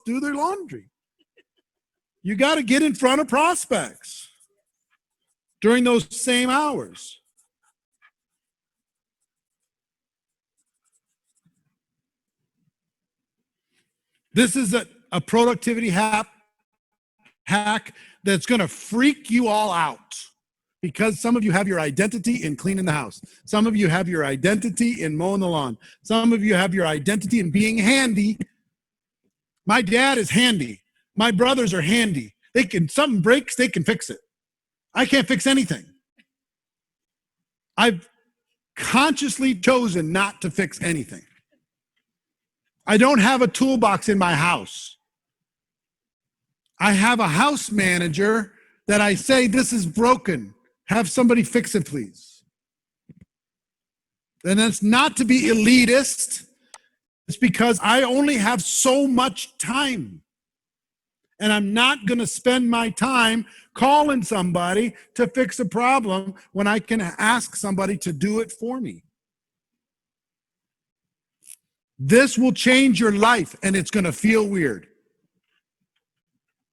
do their laundry. You got to get in front of prospects during those same hours. This is a productivity hack that's going to freak you all out, because some of you have your identity in cleaning the house. Some of you have your identity in mowing the lawn. Some of you have your identity in being handy. My dad is handy. My brothers are handy. Something breaks, they can fix it. I can't fix anything. I've consciously chosen not to fix anything. I don't have a toolbox in my house. I have a house manager that I say, this is broken. Have somebody fix it, please. And that's not to be elitist. It's because I only have so much time. And I'm not going to spend my time calling somebody to fix a problem when I can ask somebody to do it for me. This will change your life, and it's going to feel weird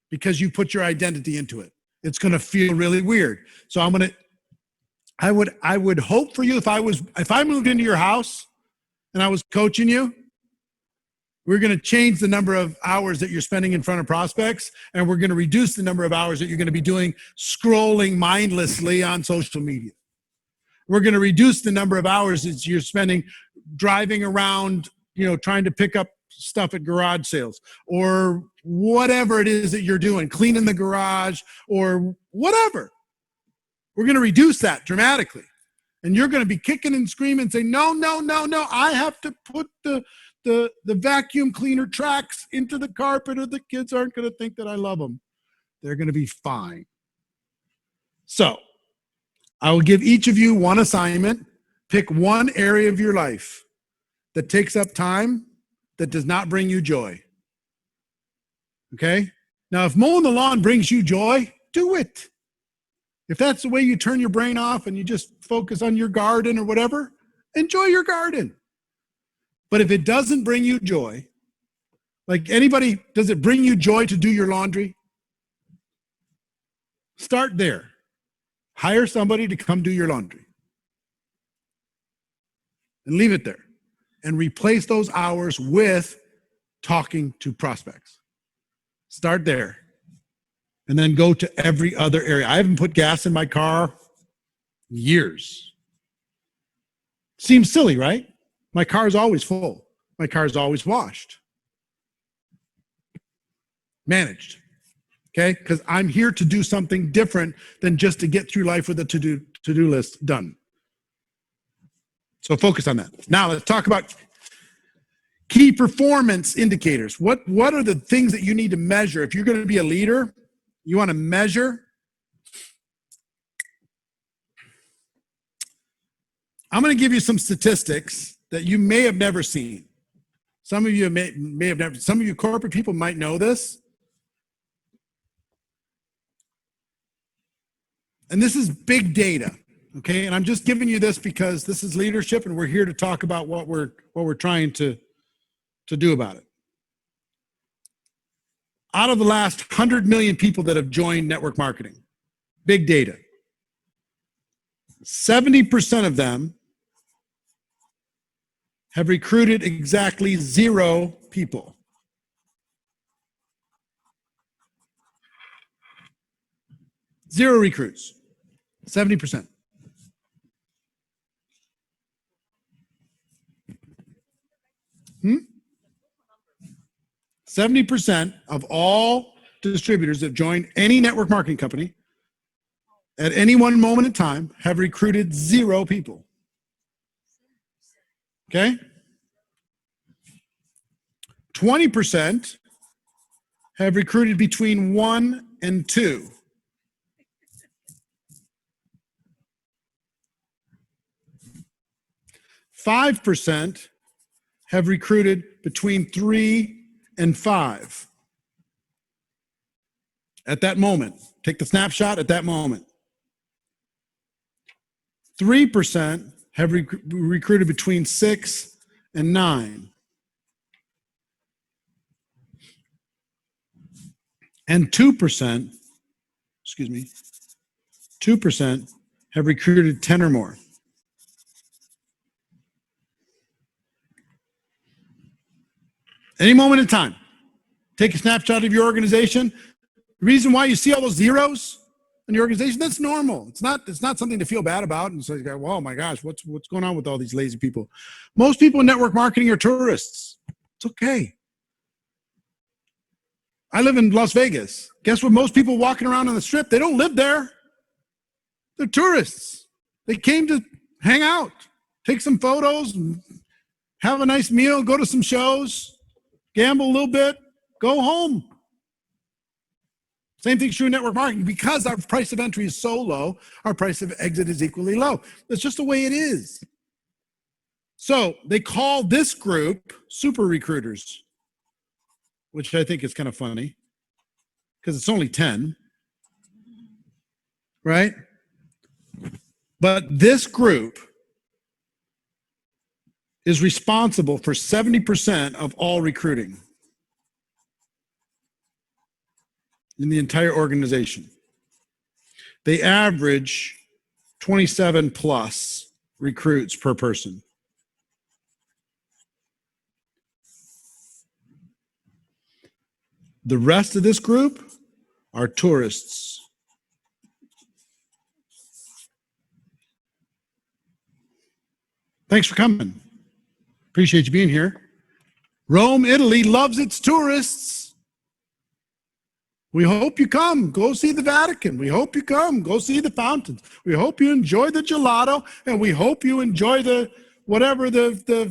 because you put your identity into it. It's going to feel really weird. So I would hope for you, if I moved into your house and I was coaching you, we're going to change the number of hours that you're spending in front of prospects, and we're going to reduce the number of hours that you're going to be doing scrolling mindlessly on social media. We're going to reduce the number of hours that you're spending driving around, trying to pick up stuff at garage sales or whatever it is that you're doing, cleaning the garage or whatever. We're going to reduce that dramatically. And you're going to be kicking and screaming and saying, no, I have to put the vacuum cleaner tracks into the carpet, or the kids aren't going to think that I love them. They're going to be fine. So I will give each of you one assignment. Pick one area of your life that takes up time that does not bring you joy. Okay? Now, if mowing the lawn brings you joy, do it. If that's the way you turn your brain off and you just focus on your garden or whatever, enjoy your garden. But if it doesn't bring you joy, like anybody, does it bring you joy to do your laundry? Start there. Hire somebody to come do your laundry. And leave it there. And replace those hours with talking to prospects. Start there. And then go to every other area. I haven't put gas in my car in years. Seems silly, right? My car is always full. My car is always washed. Managed. Okay? Because I'm here to do something different than just to get through life with a to-do list done. So focus on that. Now let's talk about key performance indicators. What are the things that you need to measure? If you're going to be a leader, you want to measure. I'm going to give you some statistics that you may have never seen. Some of you may have never, some of you corporate people might know this. And this is big data. Okay, and I'm just giving you this because this is leadership, and we're here to talk about what we're trying to do about it. Out of the last 100 million people that have joined network marketing, big data, 70% of them have recruited exactly 0 people. Zero recruits, 70%. 70% of all distributors that join any network marketing company at any one moment in time have recruited 0 people. Okay? 20% have recruited between 1 and 2. Five percent have recruited between 3 and 5. At that moment, take the snapshot at that moment. 3% have recruited between 6 and 9. And 2%, 2% have recruited 10 or more. Any moment in time, take a snapshot of your organization. The reason why you see all those zeros in your organization, that's normal. It's not something to feel bad about. And so you go, well, oh my gosh, what's going on with all these lazy people? Most people in network marketing are tourists. It's okay. I live in Las Vegas. Guess what? Most people walking around on the strip, they don't live there. They're tourists. They came to hang out, take some photos, have a nice meal, go to some shows, gamble a little bit, go home. Same thing's true in network marketing. Because our price of entry is so low, our price of exit is equally low. That's just the way it is. So they call this group super recruiters, which I think is kind of funny because it's only 10, right? But this group is responsible for 70% of all recruiting in the entire organization. They average 27 plus recruits per person. The rest of this group are tourists. Thanks for coming. Appreciate you being here. Rome, Italy loves its tourists. We hope you come. Go see the Vatican. We hope you come. Go see the fountains. We hope you enjoy the gelato, and we hope you enjoy the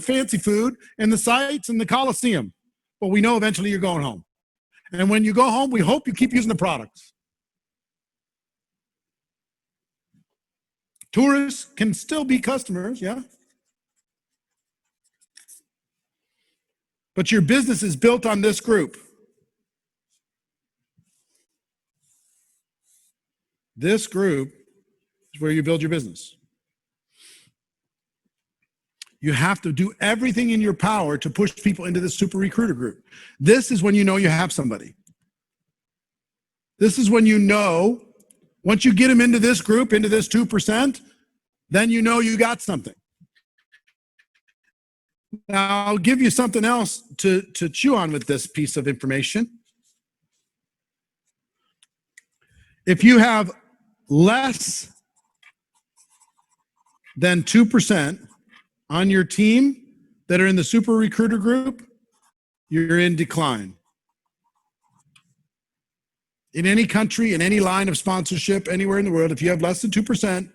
fancy food and the sights and the Colosseum. But we know eventually you're going home. And when you go home, we hope you keep using the products. Tourists can still be customers, yeah? But your business is built on this group. This group is where you build your business. You have to do everything in your power to push people into the super recruiter group. This is when you know you have somebody. This is when you know, once you get them into this group, into this 2%, then you know you got something. Now, I'll give you something else to chew on with this piece of information. If you have less than 2% on your team that are in the super recruiter group, you're in decline. In any country, in any line of sponsorship, anywhere in the world, if you have less than 2%,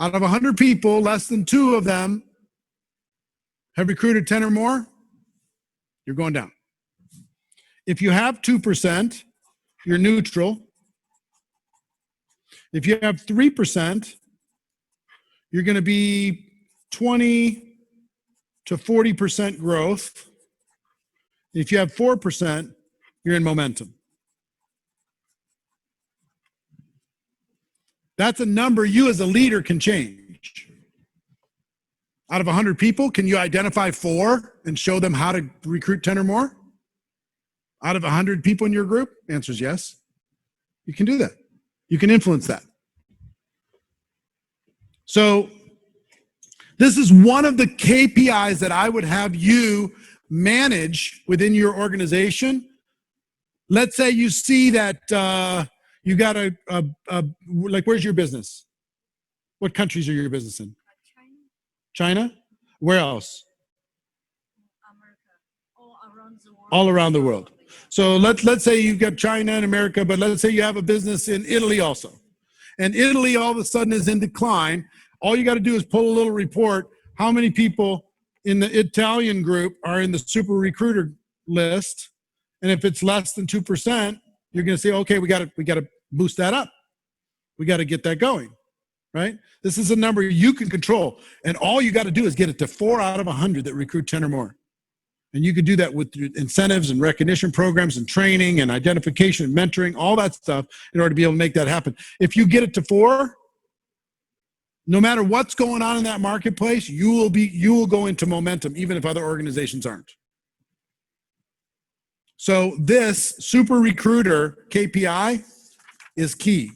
out of 100 people, less than 2 of them have recruited 10 or more, you're going down. If you have 2%, you're neutral. If you have 3%, you're going to be 20 to 40% growth. If you have 4%, you're in momentum. That's a number you as a leader can change. Out of 100 people, can you identify 4 and show them how to recruit 10 or more? Out of 100 people in your group? Answer is yes. You can do that. You can influence that. So this is one of the KPIs that I would have you manage within your organization. Let's say you see that you got like, where's your business? What countries are your business in? China? Where else? America. All around the world. So let's say you've got China and America, but let's say you have a business in Italy also. And Italy all of a sudden is in decline. All you got to do is pull a little report. How many people in the Italian group are in the super recruiter list? And if it's less than 2%, you're going to say, okay, we got to boost that up. We got to get that going, right? This is a number you can control. And all you got to do is get it to 4 out of 100 that recruit 10 or more. And you could do that with incentives and recognition programs and training and identification and mentoring, all that stuff in order to be able to make that happen. If you get it to 4, no matter what's going on in that marketplace, you will go into momentum, even if other organizations aren't. So this super recruiter KPI is key.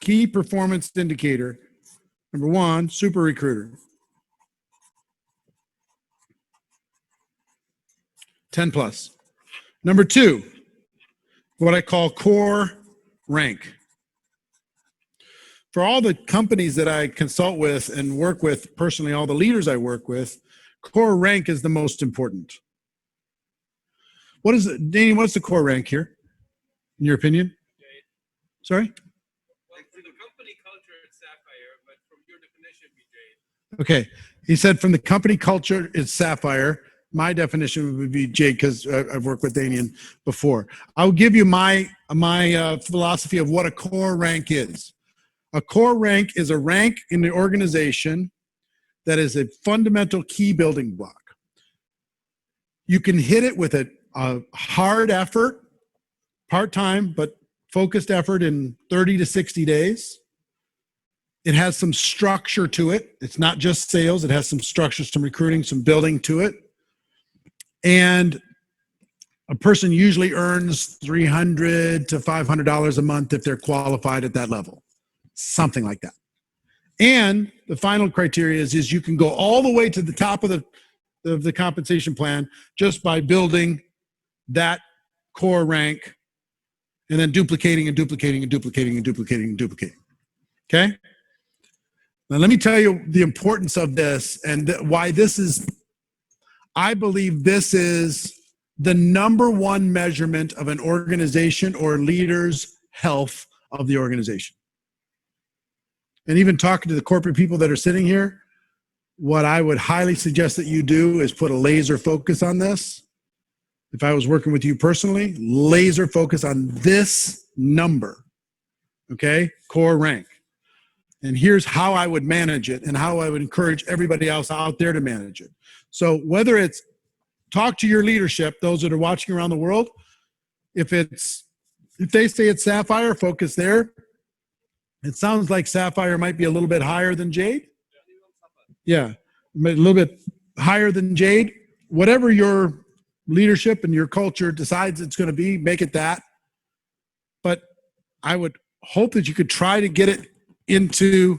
Key performance indicator. Number one, super recruiter. 10 plus. Number two, what I call core rank. For all the companies that I consult with and work with personally, all the leaders I work with, core rank is the most important. What is it, Danny? What's the core rank here, in your opinion? Sorry? Well, for the company culture, it's Sapphire, but from your definition, it'd be Jade. Okay. He said from the company culture, it's Sapphire. My definition would be Jade because I've worked with Danian before. I'll give you my philosophy of what a core rank is. A core rank is a rank in the organization that is a fundamental key building block. You can hit it with a hard effort, part-time, but focused effort in 30 to 60 days. It has some structure to it. It's not just sales. It has some structure, some recruiting, some building to it. And a person usually earns $300 to $500 a month if they're qualified at that level. Something like that. And the final criteria is you can go all the way to the top of the compensation plan just by building that core rank and then duplicating and duplicating and duplicating and duplicating and duplicating. Okay? Now let me tell you the importance of this and why this is, I believe this is the number one measurement of an organization or leader's health of the organization. And even talking to the corporate people that are sitting here, what I would highly suggest that you do is put a laser focus on this. If I was working with you personally, laser focus on this number, okay? Core rank. And here's how I would manage it and how I would encourage everybody else out there to manage it. So whether it's talk to your leadership, those that are watching around the world, if they say it's Sapphire, focus there. It sounds like Sapphire might be a little bit higher than Jade. Yeah, a little bit higher than Jade. Whatever your leadership and your culture decides it's going to be, make it that. But I would hope that you could try to get it into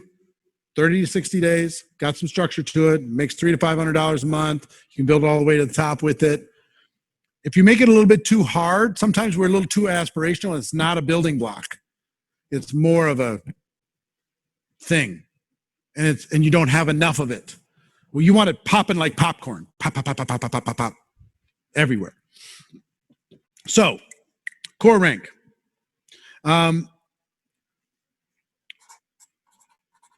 30 to 60 days, got some structure to it, makes $300 to $500 a month. You can build it all the way to the top with it. If you make it a little bit too hard, sometimes we're a little too aspirational. It's not a building block. It's more of a thing. And you don't have enough of it. Well, you want it popping like popcorn. Pop, pop, pop, pop, pop, pop, pop, pop. Everywhere. So, core rank.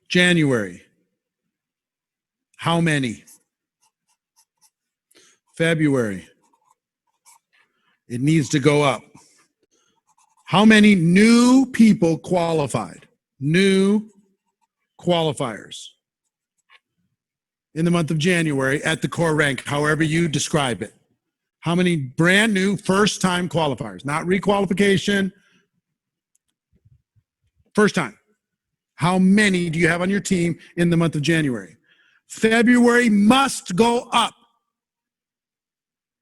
January. How many? February. It needs to go up. How many new people qualified? New qualifiers in the month of January at the core rank, however you describe it. How many brand new first-time qualifiers? Not requalification. First time. How many do you have on your team in the month of January? February must go up.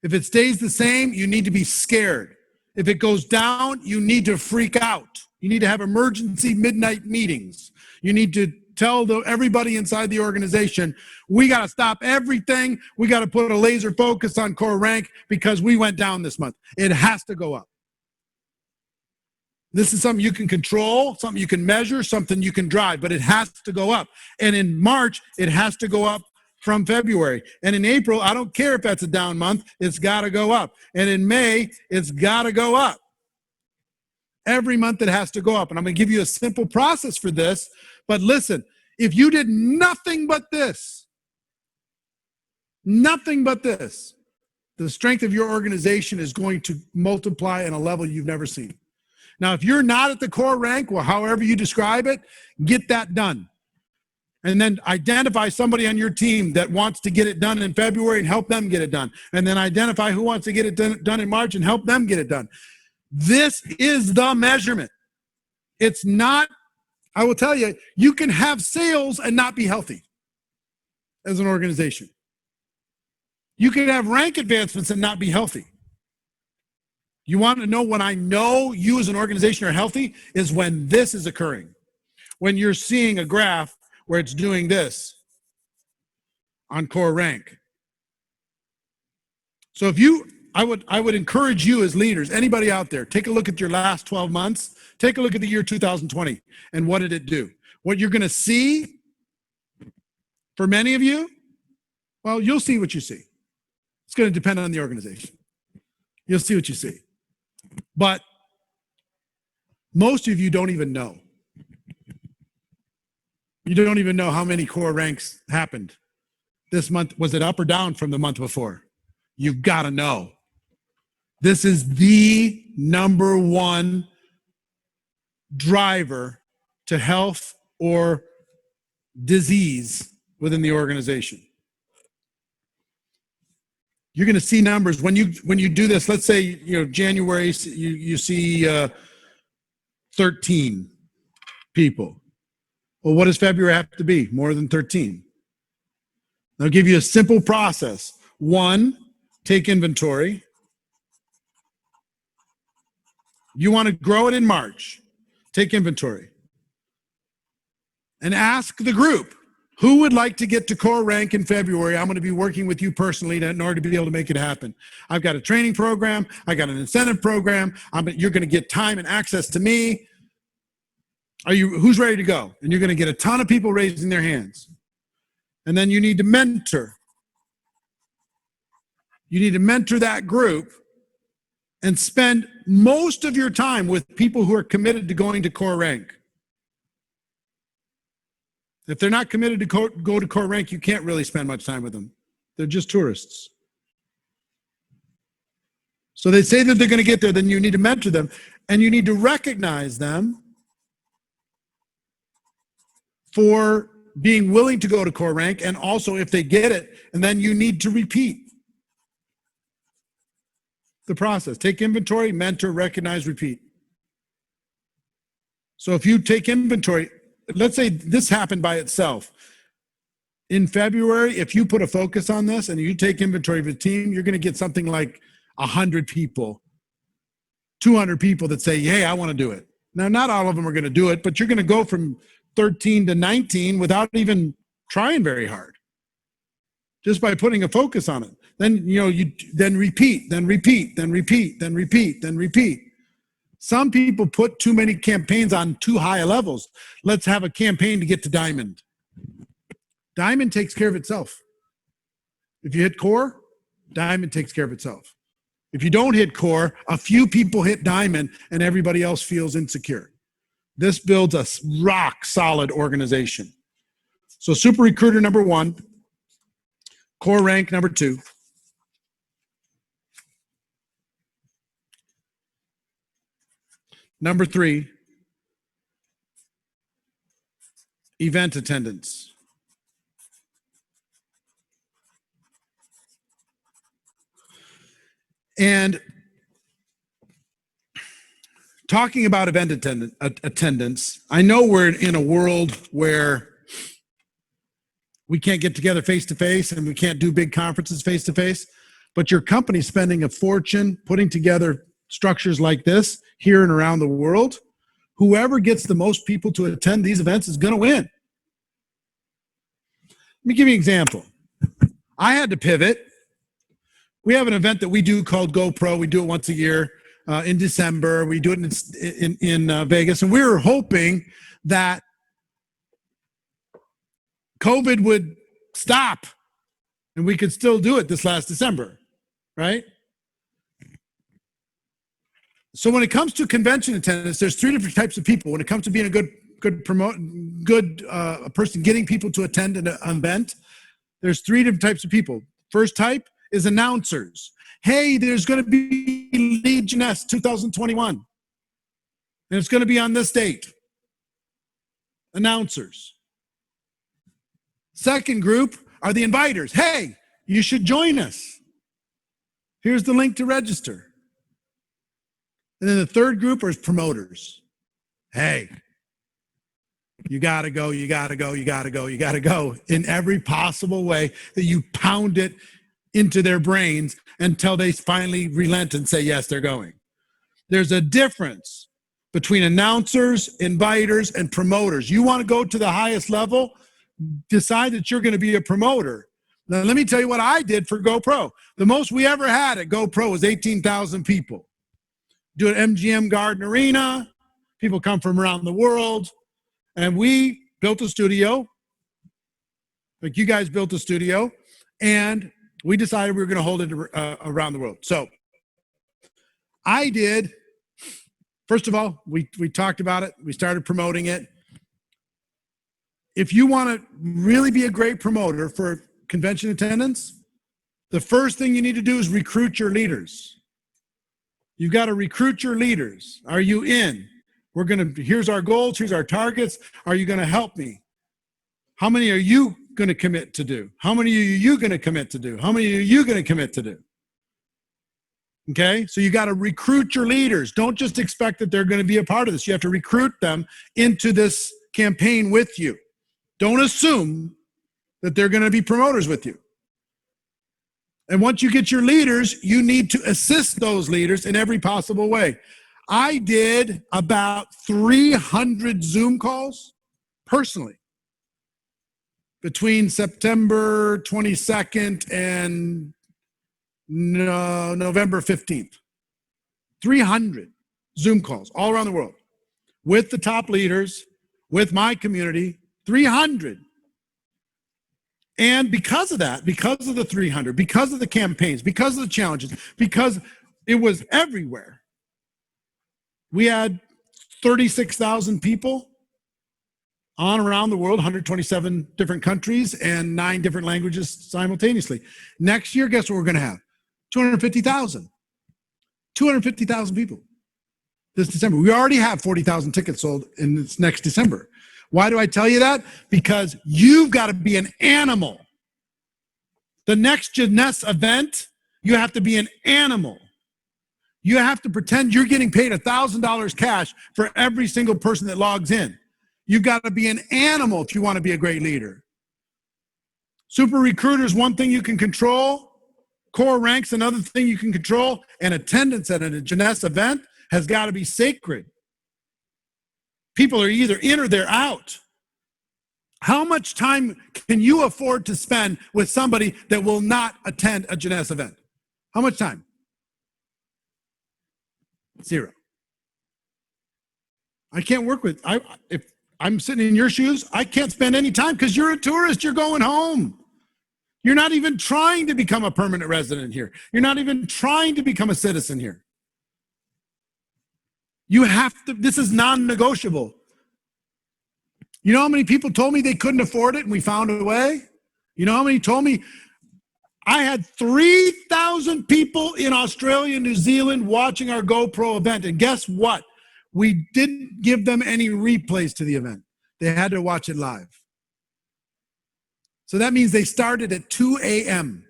If it stays the same, you need to be scared. If it goes down, you need to freak out. You need to have emergency midnight meetings. You need to tell everybody inside the organization, we got to stop everything. We got to put a laser focus on core rank because we went down this month. It has to go up. This is something you can control, something you can measure, something you can drive, but it has to go up. And in March, it has to go up from February. And in April, I don't care if that's a down month, it's got to go up. And in May, it's got to go up. Every month it has to go up. And I'm going to give you a simple process for this. But listen, if you did nothing but this, the strength of your organization is going to multiply at a level you've never seen. Now, if you're not at the core rank, well, however you describe it, get that done. And then identify somebody on your team that wants to get it done in February and help them get it done. And then identify who wants to get it done in March and help them get it done. This is the measurement. It's not, I will tell you, you can have sales and not be healthy as an organization. You can have rank advancements and not be healthy. You want to know when I know you as an organization are healthy is when this is occurring. When you're seeing a graph where it's doing this on core rank. So if you, I would encourage you as leaders, anybody out there, take a look at your last 12 months, take a look at the year 2020 and what did it do? What you're going to see for many of you, well, you'll see what you see. It's going to depend on the organization. You'll see what you see. But most of you don't even know. You don't even know how many core ranks happened this month. Was it up or down from the month before? You've got to know. This is the number one driver to health or disease within the organization. You're going to see numbers when you do this. Let's say, January, you see 13 people. Well, what does February have to be? More than 13. I'll give you a simple process. 1, take inventory. You want to grow it in March. Take inventory. And ask the group, who would like to get to core rank in February? I'm going to be working with you personally in order to be able to make it happen. I've got a training program. I got an incentive program. You're going to get time and access to me. Who's ready to go? And you're going to get a ton of people raising their hands. And then you need to mentor. You need to mentor that group and spend most of your time with people who are committed to going to core rank. If they're not committed to go to core rank, you can't really spend much time with them. They're just tourists. So they say that they're going to get there, then you need to mentor them, and you need to recognize them for being willing to go to core rank, and also if they get it, and then you need to repeat the process. Take inventory, mentor, recognize, repeat. So if you take inventory, let's say this happened by itself. In February, if you put a focus on this and you take inventory of a team, you're going to get something like 100 people, 200 people that say, hey, I want to do it. Now, not all of them are going to do it, but you're going to go from 13 to 19 without even trying very hard, just by putting a focus on it. Then, you then repeat, then repeat, then repeat, then repeat, then repeat. Some people put too many campaigns on too high levels. Let's have a campaign to get to diamond. Diamond takes care of itself. If you hit core, diamond takes care of itself. If you don't hit core, a few people hit diamond and everybody else feels insecure. This builds a rock solid organization. So super recruiter number 1, core rank number 2. Number 3, event attendance. And talking about event attendance, I know we're in a world where we can't get together face-to-face and we can't do big conferences face-to-face, but your company's spending a fortune putting together structures like this here and around the world. Whoever gets the most people to attend these events is going to win. Let me give you an example. I had to pivot. We have an event that we do called GoPro. We do it once a year in December. We do it in Vegas, and we were hoping that COVID would stop and we could still do it this last December, right? So when it comes to convention attendance, there's 3 different types of people. When it comes to being a good person, getting people to attend an event, there's 3 different types of people. First type is announcers. Hey, there's going to be Legioness 2021, and it's going to be on this date. Announcers. Second group are the inviters. Hey, you should join us. Here's the link to register. And then the third group are promoters. Hey, you got to go, you got to go, you got to go, you got to go in every possible way that you pound it into their brains until they finally relent and say, yes, they're going. There's a difference between announcers, inviters, and promoters. You want to go to the highest level, decide that you're going to be a promoter. Now, let me tell you what I did for GoPro. The most we ever had at GoPro was 18,000 people. Do an MGM Garden Arena. People come from around the world. And we built a studio, like you guys built a studio, and we decided we were going to hold it around the world. So I did, first of all, we talked about it. We started promoting it. If you want to really be a great promoter for convention attendance, the first thing you need to do is recruit your leaders. You've got to recruit your leaders. Are you in? Here's our goals, here's our targets. Are you going to help me? How many are you going to commit to do? How many are you going to commit to do? How many are you going to commit to do? Okay, so you got to recruit your leaders. Don't just expect that they're going to be a part of this. You have to recruit them into this campaign with you. Don't assume that they're going to be promoters with you. And once you get your leaders, you need to assist those leaders in every possible way. I did about 300 Zoom calls personally between September 22nd and November 15th. 300 Zoom calls all around the world with the top leaders, with my community, 300. And because of that, because of the 300, because of the campaigns, because of the challenges, because it was everywhere, we had 36,000 people on around the world, 127 different countries and 9 different languages simultaneously. Next year, guess what we're going to have? 250,000. 250,000 people this December. We already have 40,000 tickets sold in this next December. Why do I tell you that? Because you've got to be an animal. The next Jeunesse event, you have to be an animal. You have to pretend you're getting paid $1,000 cash for every single person that logs in. You've got to be an animal if you want to be a great leader. Super recruiter is one thing you can control. Core ranks another thing you can control. And attendance at a Jeunesse event has got to be sacred. People are either in or they're out. How much time can you afford to spend with somebody that will not attend a Jeunesse event? How much time? 0. I can't work with, if I'm sitting in your shoes, I can't spend any time because you're a tourist, you're going home. You're not even trying to become a permanent resident here. You're not even trying to become a citizen here. You have to, this is non-negotiable. You know how many people told me they couldn't afford it and we found a way? You know how many told me? I had 3,000 people in Australia and New Zealand watching our GoPro event. And guess what? We didn't give them any replays to the event. They had to watch it live. So that means they started at 2 a.m.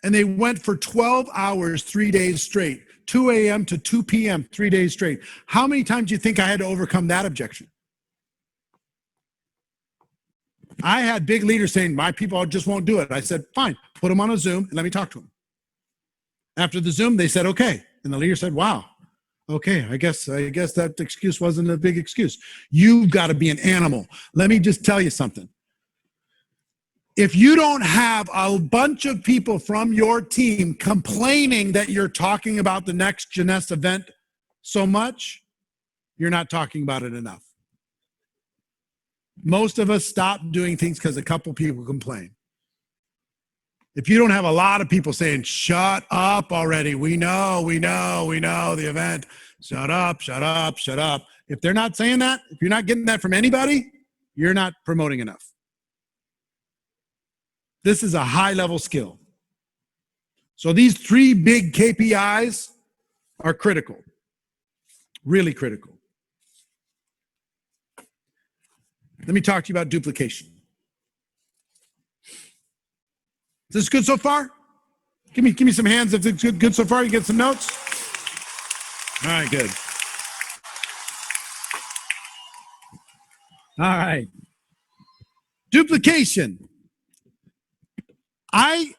and they went for 12 hours, 3 days straight, 2 a.m. to 2 p.m., 3 days straight. How many times do you think I had to overcome that objection? I had big leaders saying, my people just won't do it. I said, fine, put them on a Zoom and let me talk to them. After the Zoom, they said, okay. And the leader said, wow, okay, I guess that excuse wasn't a big excuse. You've got to be an animal. Let me just tell you something. If you don't have a bunch of people from your team complaining that you're talking about the next Jeunesse event so much, you're not talking about it enough. Most of us stop doing things because a couple people complain. If you don't have a lot of people saying, shut up already, we know the event, shut up. If they're not saying that, if you're not getting that from anybody, you're not promoting enough. This is a high-level skill. So these 3 big KPIs are critical, really critical. Let me talk to you about duplication. Is this good so far? Give me some hands if it's good so far. You get some notes? All right, good. All right. Duplication. I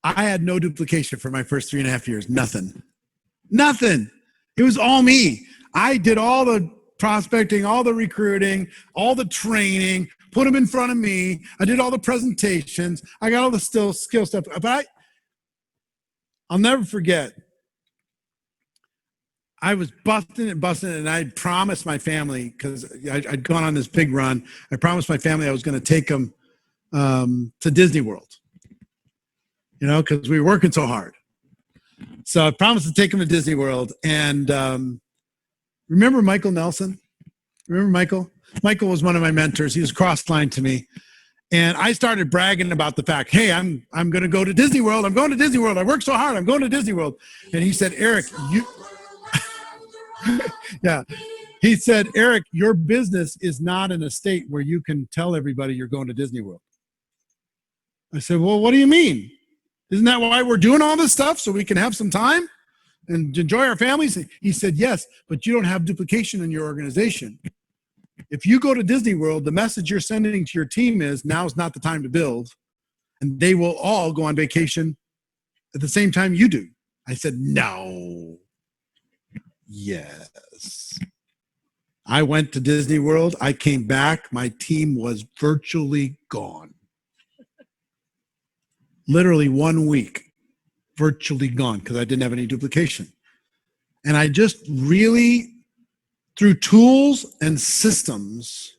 had no duplication for my first 3.5 years. Nothing. It was all me. I did all the prospecting, all the recruiting, all the training, put them in front of me. I did all the presentations. I got all the skill stuff. But I'll never forget. I was busting, and I promised my family, because I'd gone on this big run. I promised my family I was going to take them to Disney World, because we were working so hard. So I promised to take them to Disney World. And remember Michael Nelson? Remember Michael? Michael was one of my mentors. He was cross-line to me. And I started bragging about the fact, hey, I'm going to go to Disney World. I'm going to Disney World. I worked so hard. I'm going to Disney World. And he said, Eric, yeah. He said, Eric, your business is not in a state where you can tell everybody you're going to Disney World. I said, well, what do you mean? Isn't that why we're doing all this stuff? So we can have some time and enjoy our families? He said, yes, but you don't have duplication in your organization. If you go to Disney World, the message you're sending to your team is now's not the time to build. And they will all go on vacation at the same time you do. I said, no. Yes. I went to Disney World. I came back. My team was virtually gone. Literally 1 week, virtually gone, because I didn't have any duplication. And I just really, through tools and systems,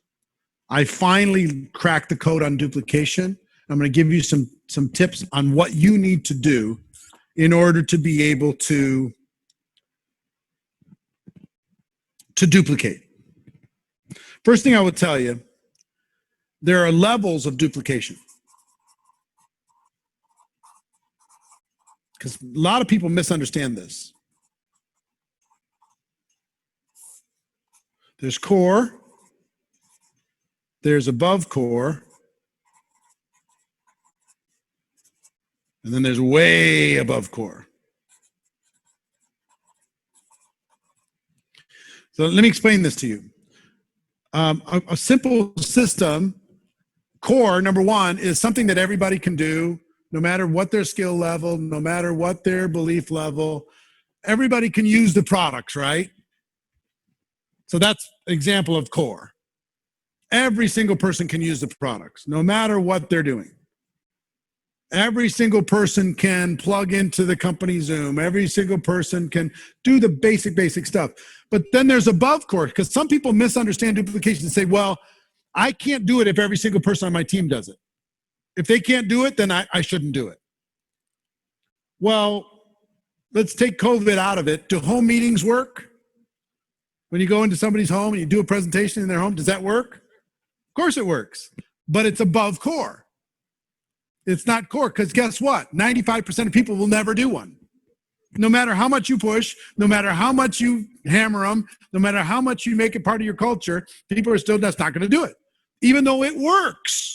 I finally cracked the code on duplication. I'm going to give you some tips on what you need to do in order to be able to duplicate. First thing I would tell you, there are levels of duplication. Because a lot of people misunderstand this. There's core, there's above core, and then there's way above core. So let me explain this to you. A simple system, core, number one, is something that everybody can do, no matter what their skill level, no matter what their belief level. Everybody can use the products, right? So that's an example of core. Every single person can use the products, no matter what they're doing. Every single person can plug into the company Zoom. Every single person can do the basic stuff. But then there's above core, because some people misunderstand duplication and say, well, I can't do it if every single person on my team does it. If they can't do it, then I shouldn't do it. Well, let's take COVID out of it. Do home meetings work? When you go into somebody's home and you do a presentation in their home, does that work? Of course it works, but it's above core. It's not core, because guess what? 95% of people will never do one. No matter how much you push, no matter how much you hammer them, no matter how much you make it part of your culture, people are still just not going to do it, even though it works.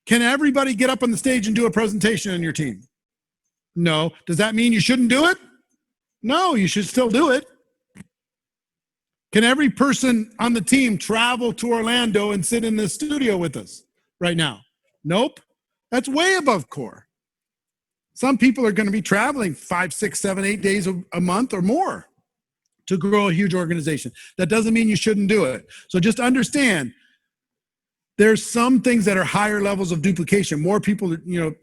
Can everybody get up on the stage and do a presentation on your team? No. Does that mean you shouldn't do it? No, you should still do it. Can every person on the team travel to Orlando and sit in the studio with us right now? Nope. That's way above core. Some people are going to be traveling 5, 6, 7, 8 days a month or more to grow a huge organization. That doesn't mean you shouldn't do it. So just understand, there's some things that are higher levels of duplication. More people,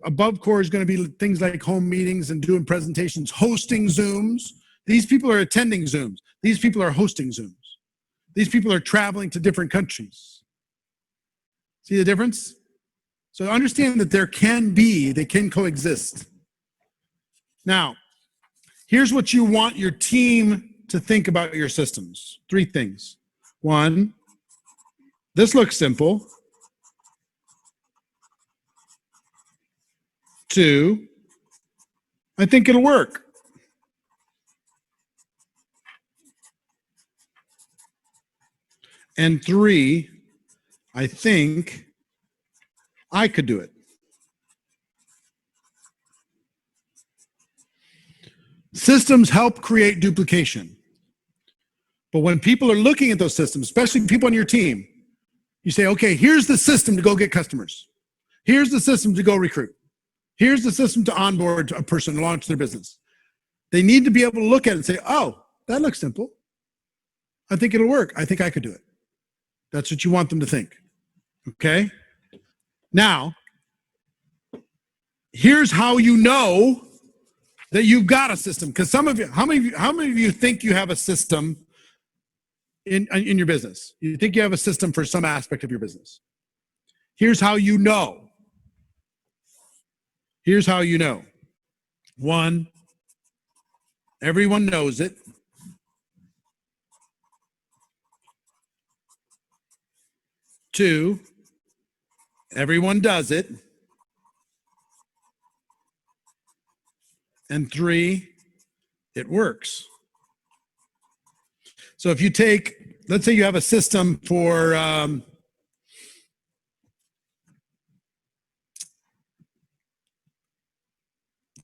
above core is going to be things like home meetings and doing presentations, hosting Zooms. These people are attending Zooms. These people are hosting Zooms. These people are traveling to different countries. See the difference? So understand that they can coexist. Now, here's what you want your team to think about your systems. 3 things. 1, this looks simple. 2, I think it'll work. And 3, I think I could do it. Systems help create duplication. But when people are looking at those systems, especially people on your team, you say, okay, here's the system to go get customers. Here's the system to go recruit. Here's the system to onboard a person to launch their business. They need to be able to look at it and say, oh, that looks simple. I think it'll work. I think I could do it. That's what you want them to think. Okay? Now, here's how you know that you've got a system. Because how many of you think you have a system in your business? You think you have a system for some aspect of your business? Here's how you know. Here's how you know. 1, everyone knows it. 2, everyone does it. And 3, it works. So if you take, let's say you have a system for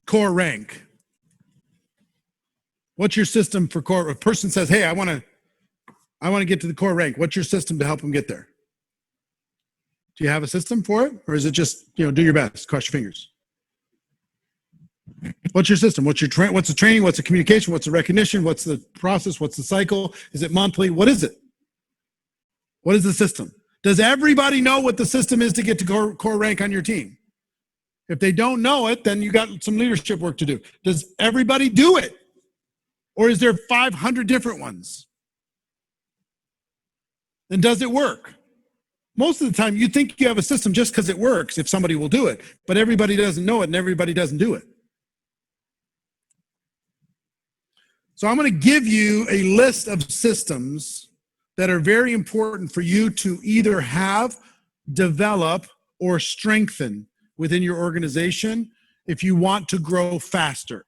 core rank. What's your system for core? If a person says, hey, I want to get to the core rank. What's your system to help them get there? Do you have a system for it? Or is it just, do your best, cross your fingers? What's your system? What's the training? What's the communication? What's the recognition? What's the process? What's the cycle? Is it monthly? What is it? What is the system? Does everybody know what the system is to get to core rank on your team? If they don't know it, then you got some leadership work to do. Does everybody do it? Or is there 500 different ones? And does it work? Most of the time, you think you have a system just because it works if somebody will do it, but everybody doesn't know it and everybody doesn't do it. So I'm going to give you a list of systems that are very important for you to either have, develop, or strengthen within your organization if you want to grow faster.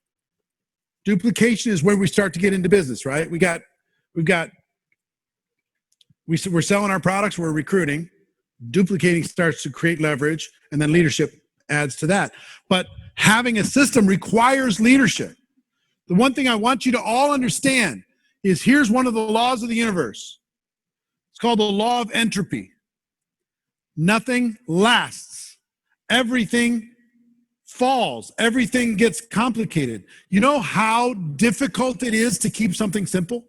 Duplication is where we start to get into business, right? We're selling our products, we're recruiting. Duplicating starts to create leverage, and then leadership adds to that. But having a system requires leadership. The one thing I want you to all understand is here's one of the laws of the universe. It's called the law of entropy. Nothing lasts. Everything falls. Everything gets complicated. You know how difficult it is to keep something simple?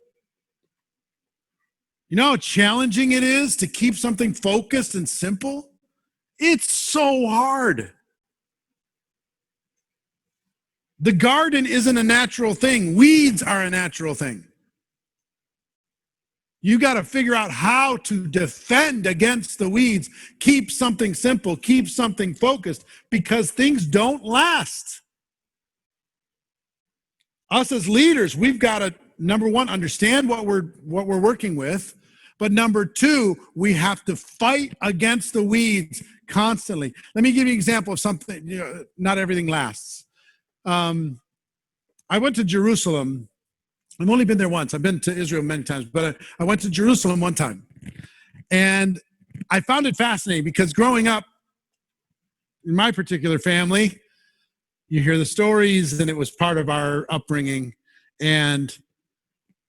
You know how challenging it is to keep something focused and simple? It's so hard. The garden isn't a natural thing. Weeds are a natural thing. You got to figure out how to defend against the weeds. Keep something simple. Keep something focused because things don't last. Us as leaders, we've got to, number one, understand what we're working with. But number 2, we have to fight against the weeds constantly. Let me give you an example of something, not everything lasts. I went to Jerusalem. I've only been there once. I've been to Israel many times, but I went to Jerusalem one time. And I found it fascinating because growing up in my particular family, you hear the stories and it was part of our upbringing. And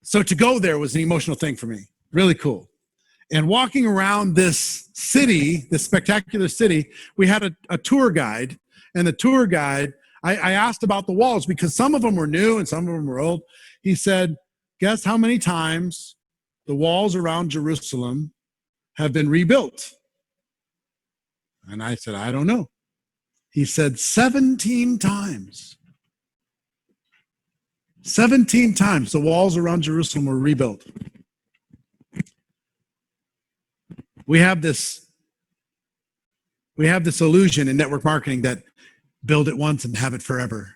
so to go there was an emotional thing for me. Really cool. And walking around this city, this spectacular city, we had a tour guide. And the tour guide, I asked about the walls because some of them were new and some of them were old. He said, guess how many times the walls around Jerusalem have been rebuilt? And I said, I don't know. He said 17 times. 17 times the walls around Jerusalem were rebuilt. We have this illusion in network marketing that build it once and have it forever.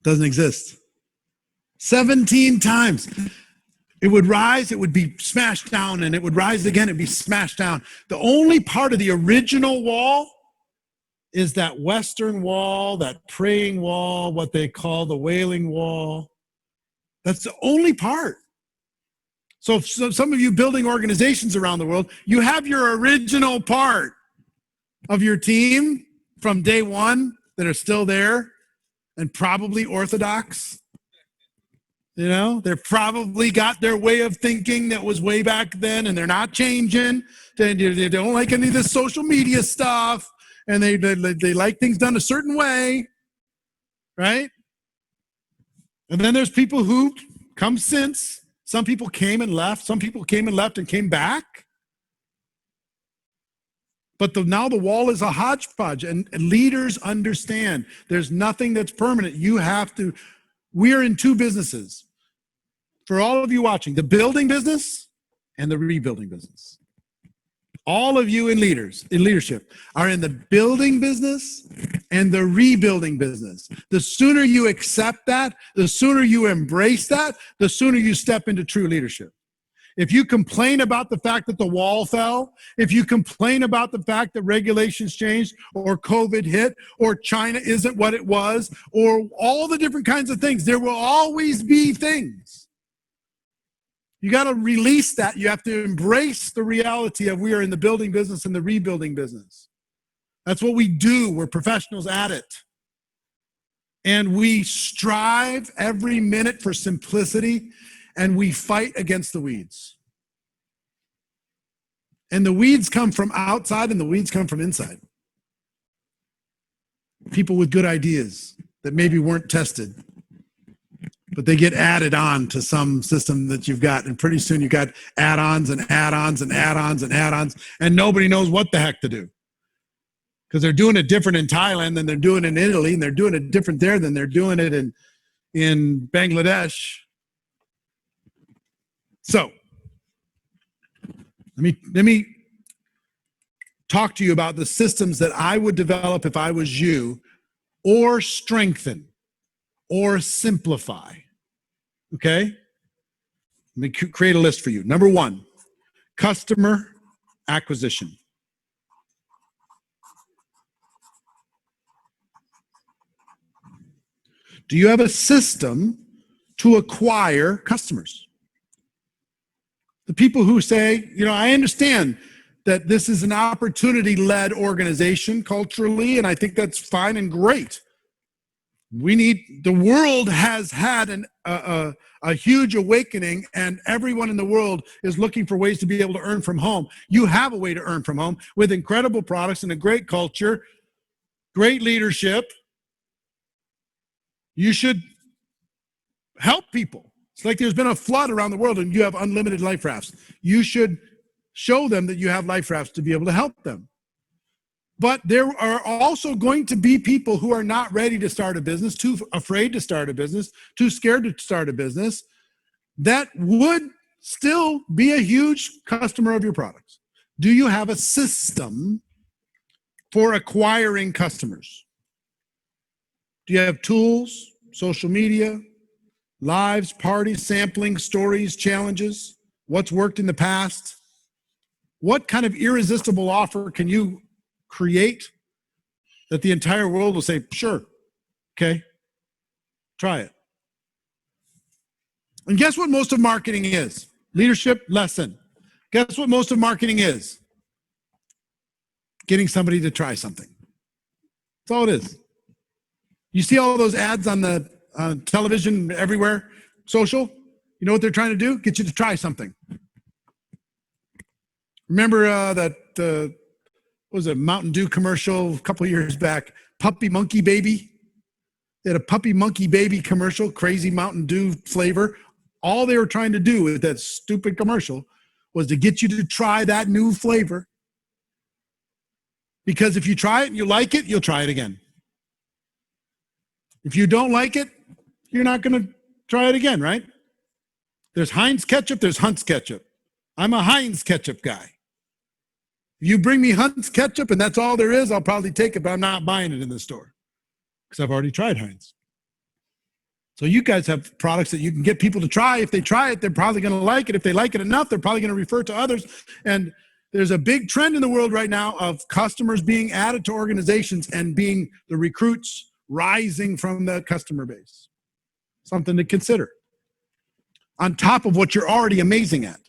Doesn't exist. 17 times. It would rise, it would be smashed down, and it would rise again, it'd be smashed down. The only part of the original wall is that western wall, that praying wall, what they call the wailing wall. That's the only part. So some of you building organizations around the world, you have your original part of your team from day one that are still there and probably orthodox. You know, they've probably got their way of thinking that was way back then, and they're not changing. They don't like any of this social media stuff, and they like things done a certain way, right? And then there's people who come since. Some people came and left. Some people came and left and came back. But now the wall is a hodgepodge, and leaders understand there's nothing that's permanent. We're in two businesses. For all of you watching, the building business and the rebuilding business. All of you in leadership are in the building business and the rebuilding business. The sooner you accept that, the sooner you embrace that, the sooner you step into true leadership. If you complain about the fact that the wall fell, if you complain about the fact that regulations changed or COVID hit or China isn't what it was or all the different kinds of things, there will always be things. You got to release that. You have to embrace the reality of we are in the building business and the rebuilding business. That's what we do. We're professionals at it. And we strive every minute for simplicity, and we fight against the weeds. And the weeds come from outside and the weeds come from inside. People with good ideas that maybe weren't tested, but they get added on to some system that you've got. And pretty soon you got add-ons and add-ons and add-ons and add-ons, and nobody knows what the heck to do. Because they're doing it different in Thailand than they're doing in Italy, and they're doing it different there than they're doing it in Bangladesh. So let me talk to you about the systems that I would develop if I was you, or strengthen, or simplify. Okay? Let me create a list for you. Number one, customer acquisition. Do you have a system to acquire customers? The people who say, I understand that this is an opportunity-led organization culturally, and I think that's fine and great. The world has had a huge awakening, and everyone in the world is looking for ways to be able to earn from home. You have a way to earn from home with incredible products and a great culture, great leadership. You should help people. It's like there's been a flood around the world and you have unlimited life rafts. You should show them that you have life rafts to be able to help them. But there are also going to be people who are not ready to start a business, too afraid to start a business, too scared to start a business, that would still be a huge customer of your products. Do you have a system for acquiring customers? Do you have tools, social media, lives, parties, sampling, stories, challenges? What's worked in the past? What kind of irresistible offer can you create that the entire world will say, sure, okay, try it? And guess what most of marketing is? Leadership lesson. Guess what most of marketing is? Getting somebody to try something. That's all it is. You see all those ads on the television everywhere, social? You know what they're trying to do? Get you to try something. Remember that what was it, Mountain Dew commercial a couple of years back? Puppy Monkey Baby. They had a Puppy Monkey Baby commercial, crazy Mountain Dew flavor. All they were trying to do with that stupid commercial was to get you to try that new flavor. Because if you try it and you like it, you'll try it again. If you don't like it, you're not going to try it again, right? There's Heinz ketchup, there's Hunt's ketchup. I'm a Heinz ketchup guy. If you bring me Hunt's ketchup and that's all there is, I'll probably take it, but I'm not buying it in the store because I've already tried Heinz. So you guys have products that you can get people to try. If they try it, they're probably going to like it. If they like it enough, they're probably going to refer to others. And there's a big trend in the world right now of customers being added to organizations and being the recruits rising from the customer base. Something to consider on top of what you're already amazing at.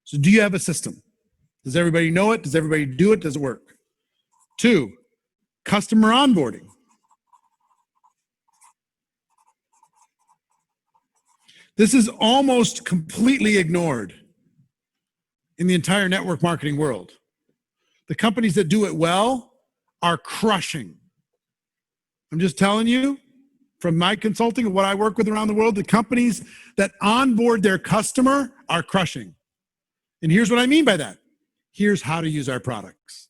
So do you have a system? Does everybody know it? Does everybody do it? Does it work? 2, customer onboarding. This is almost completely ignored in the entire network marketing world. The companies that do it well are crushing. I'm just telling you from my consulting and what I work with around the world, the companies that onboard their customer are crushing. And here's what I mean by that. Here's how to use our products.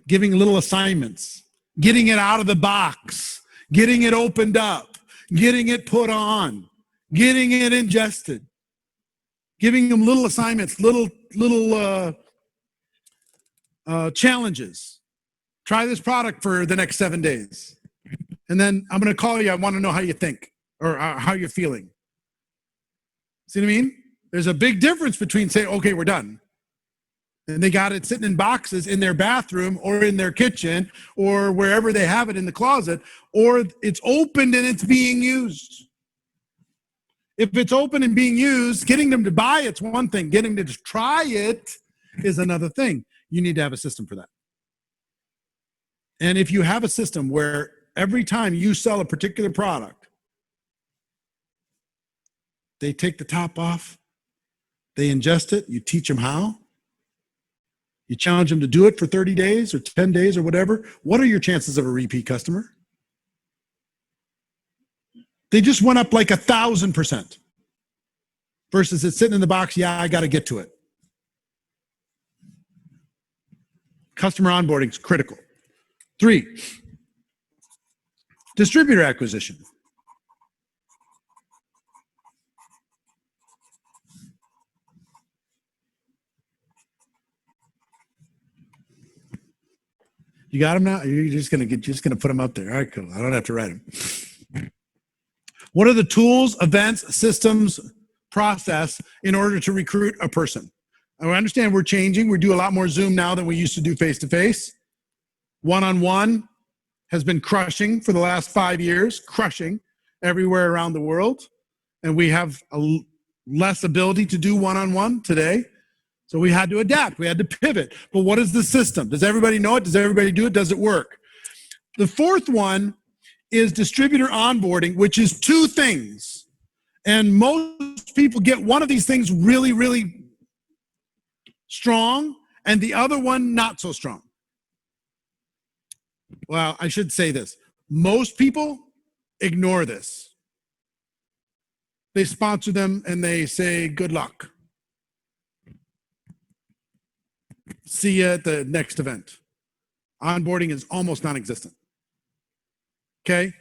Giving little assignments, getting it out of the box, getting it opened up, getting it put on, getting it ingested, giving them little assignments, little challenges. Try this product for the next 7 days. And then I'm going to call you. I want to know how you think or how you're feeling. See what I mean? There's a big difference between saying, okay, we're done. And they got it sitting in boxes in their bathroom or in their kitchen or wherever they have it in the closet, or it's opened and it's being used. If it's open and being used, getting them to buy it's one thing. Getting them to try it is another thing. You need to have a system for that. And if you have a system where every time you sell a particular product, they take the top off, they ingest it, you teach them how, you challenge them to do it for 30 days or 10 days or whatever, what are your chances of a repeat customer? They just went up like 1,000% versus it's sitting in the box, yeah, I got to get to it. Customer onboarding is critical. 3, distributor acquisition. You got them now? You're just gonna put them up there. All right, cool. I don't have to write them. What are the tools, events, systems, process in order to recruit a person? I understand we're changing. We do a lot more Zoom now than we used to do face-to-face. One-on-one has been crushing for the last 5 years, crushing everywhere around the world. And we have less ability to do one-on-one today. So we had to adapt. We had to pivot. But what is the system? Does everybody know it? Does everybody do it? Does it work? The 4th one is distributor onboarding, which is 2 things. And most people get one of these things really, really strong and the other one not so strong. Well, I should say this. Most people ignore this. They sponsor them and they say, good luck. See you at the next event. Onboarding is almost non-existent. Okay?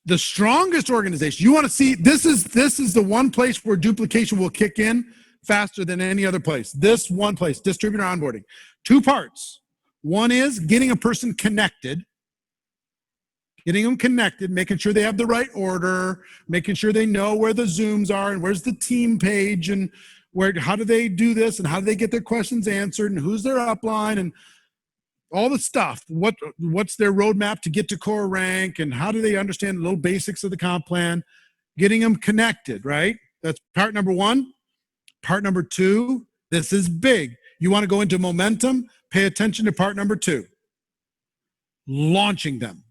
The strongest organization, you want to see, this is the one place where duplication will kick in faster than any other place. This one place, distributor onboarding. 2 parts. One is getting a person connected, making sure they have the right order, making sure they know where the Zooms are and where's the team page and how do they do this and how do they get their questions answered and who's their upline and all the stuff. What's their roadmap to get to core rank and how do they understand the little basics of the comp plan? Getting them connected, right? That's part number 1. Part number 2, this is big. You want to go into momentum, pay attention to part number 2. Launching them.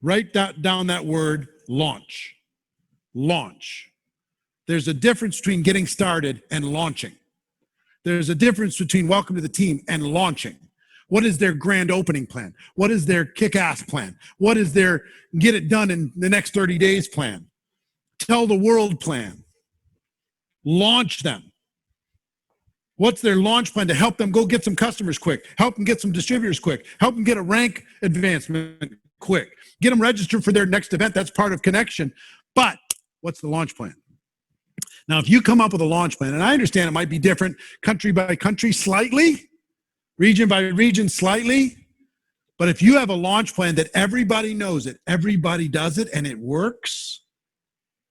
Write down that word, launch. Launch. There's a difference between getting started and launching. There's a difference between welcome to the team and launching. What is their grand opening plan? What is their kick-ass plan? What is their get it done in the next 30 days plan? Tell the world plan. Launch them. What's their launch plan to help them go get some customers quick? Help them get some distributors quick. Help them get a rank advancement quick. Get them registered for their next event. That's part of connection. But what's the launch plan? Now, if you come up with a launch plan, and I understand it might be different country by country slightly, region by region slightly, but if you have a launch plan that everybody knows it, everybody does it, and it works,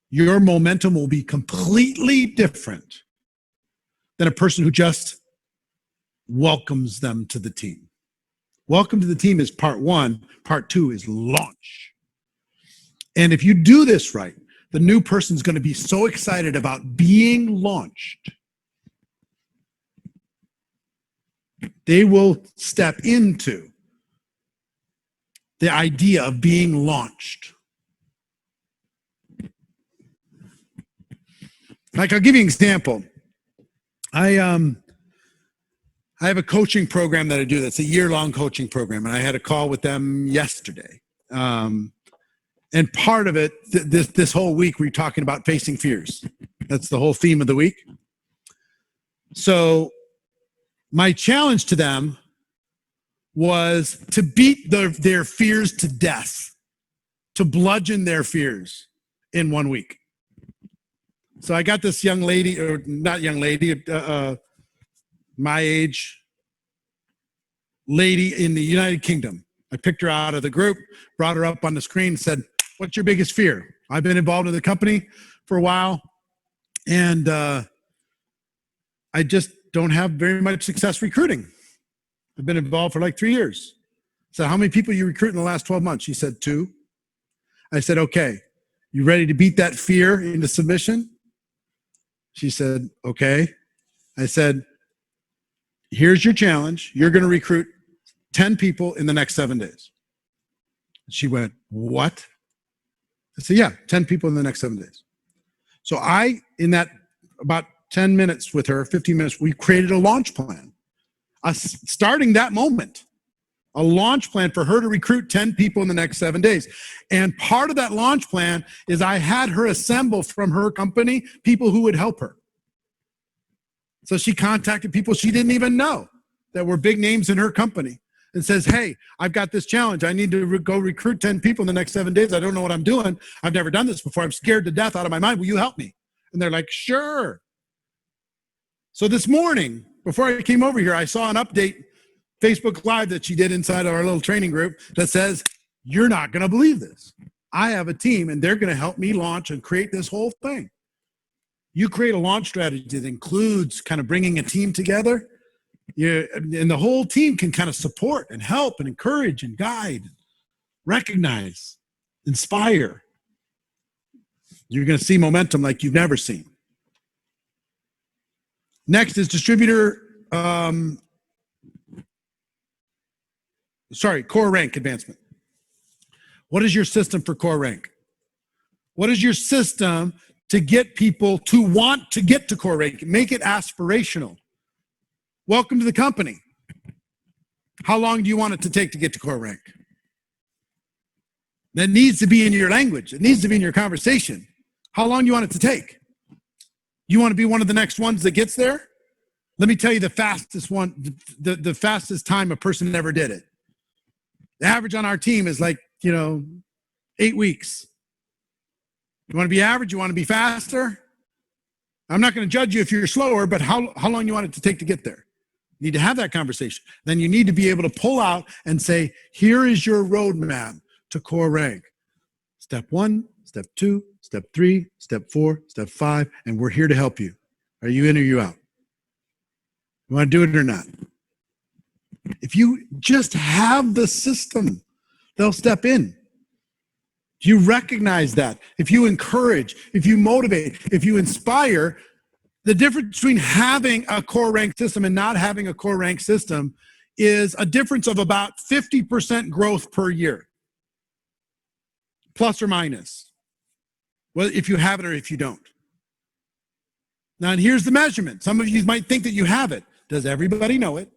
your momentum will be completely different than a person who just welcomes them to the team. Welcome to the team is part 1. Part 2 is launch. And if you do this right, the new person's going to be so excited about being launched. They will step into the idea of being launched. Like, I'll give you an example. I have a coaching program that I do that's a year-long coaching program, and I had a call with them yesterday. And part of it, this whole week, we're talking about facing fears. That's the whole theme of the week. So my challenge to them was to beat their fears to death, to bludgeon their fears in 1 week. So I got this young lady, or not young lady, my age lady in the United Kingdom. I picked her out of the group, brought her up on the screen, said, "What's your biggest fear?" I've been involved in the company for a while, and I just don't have very much success recruiting. I've been involved for like 3 years. So how many people you recruit in the last 12 months? She said 2. I said, "Okay, you ready to beat that fear into submission?" She said, "Okay." I said, "Here's your challenge. You're going to recruit 10 people in the next 7 days." She went, "What?" I said, "Yeah, 10 people in the next 7 days." So in that about 10 minutes with her, 15 minutes, we created a launch plan. Starting that moment, a launch plan for her to recruit 10 people in the next 7 days. And part of that launch plan is I had her assemble from her company people who would help her. So she contacted people she didn't even know that were big names in her company and says, "Hey, I've got this challenge. I need to go recruit 10 people in the next 7 days. I don't know what I'm doing. I've never done this before. I'm scared to death out of my mind. Will you help me?" And they're like, "Sure." So this morning, before I came over here, I saw an update, Facebook Live, that she did inside of our little training group that says, "You're not going to believe this. I have a team and they're going to help me launch and create this whole thing." You create a launch strategy that includes kind of bringing a team together, and the whole team can kind of support and help and encourage and guide, recognize, inspire. You're going to see momentum like you've never seen. Next is core rank advancement. What is your system for core rank? What is your system to get people to want to get to core rank? Make it aspirational. Welcome to the company. How long do you want it to take to get to core rank? That needs to be in your language. It needs to be in your conversation. How long do you want it to take? You want to be one of the next ones that gets there? Let me tell you the fastest one, the fastest time a person ever did it. The average on our team is like, 8 weeks. You want to be average? You want to be faster? I'm not going to judge you if you're slower, but how long you want it to take to get there? You need to have that conversation. Then you need to be able to pull out and say, here is your roadmap to core rank. Step 1, step 2, step 3, step 4, step 5, and we're here to help you. Are you in or you out? You want to do it or not? If you just have the system, they'll step in. Do you recognize that? If you encourage, if you motivate, if you inspire, the difference between having a core rank system and not having a core rank system is a difference of about 50% growth per year, plus or minus, well, if you have it or if you don't. Now, and here's the measurement. Some of you might think that you have it. Does everybody know it?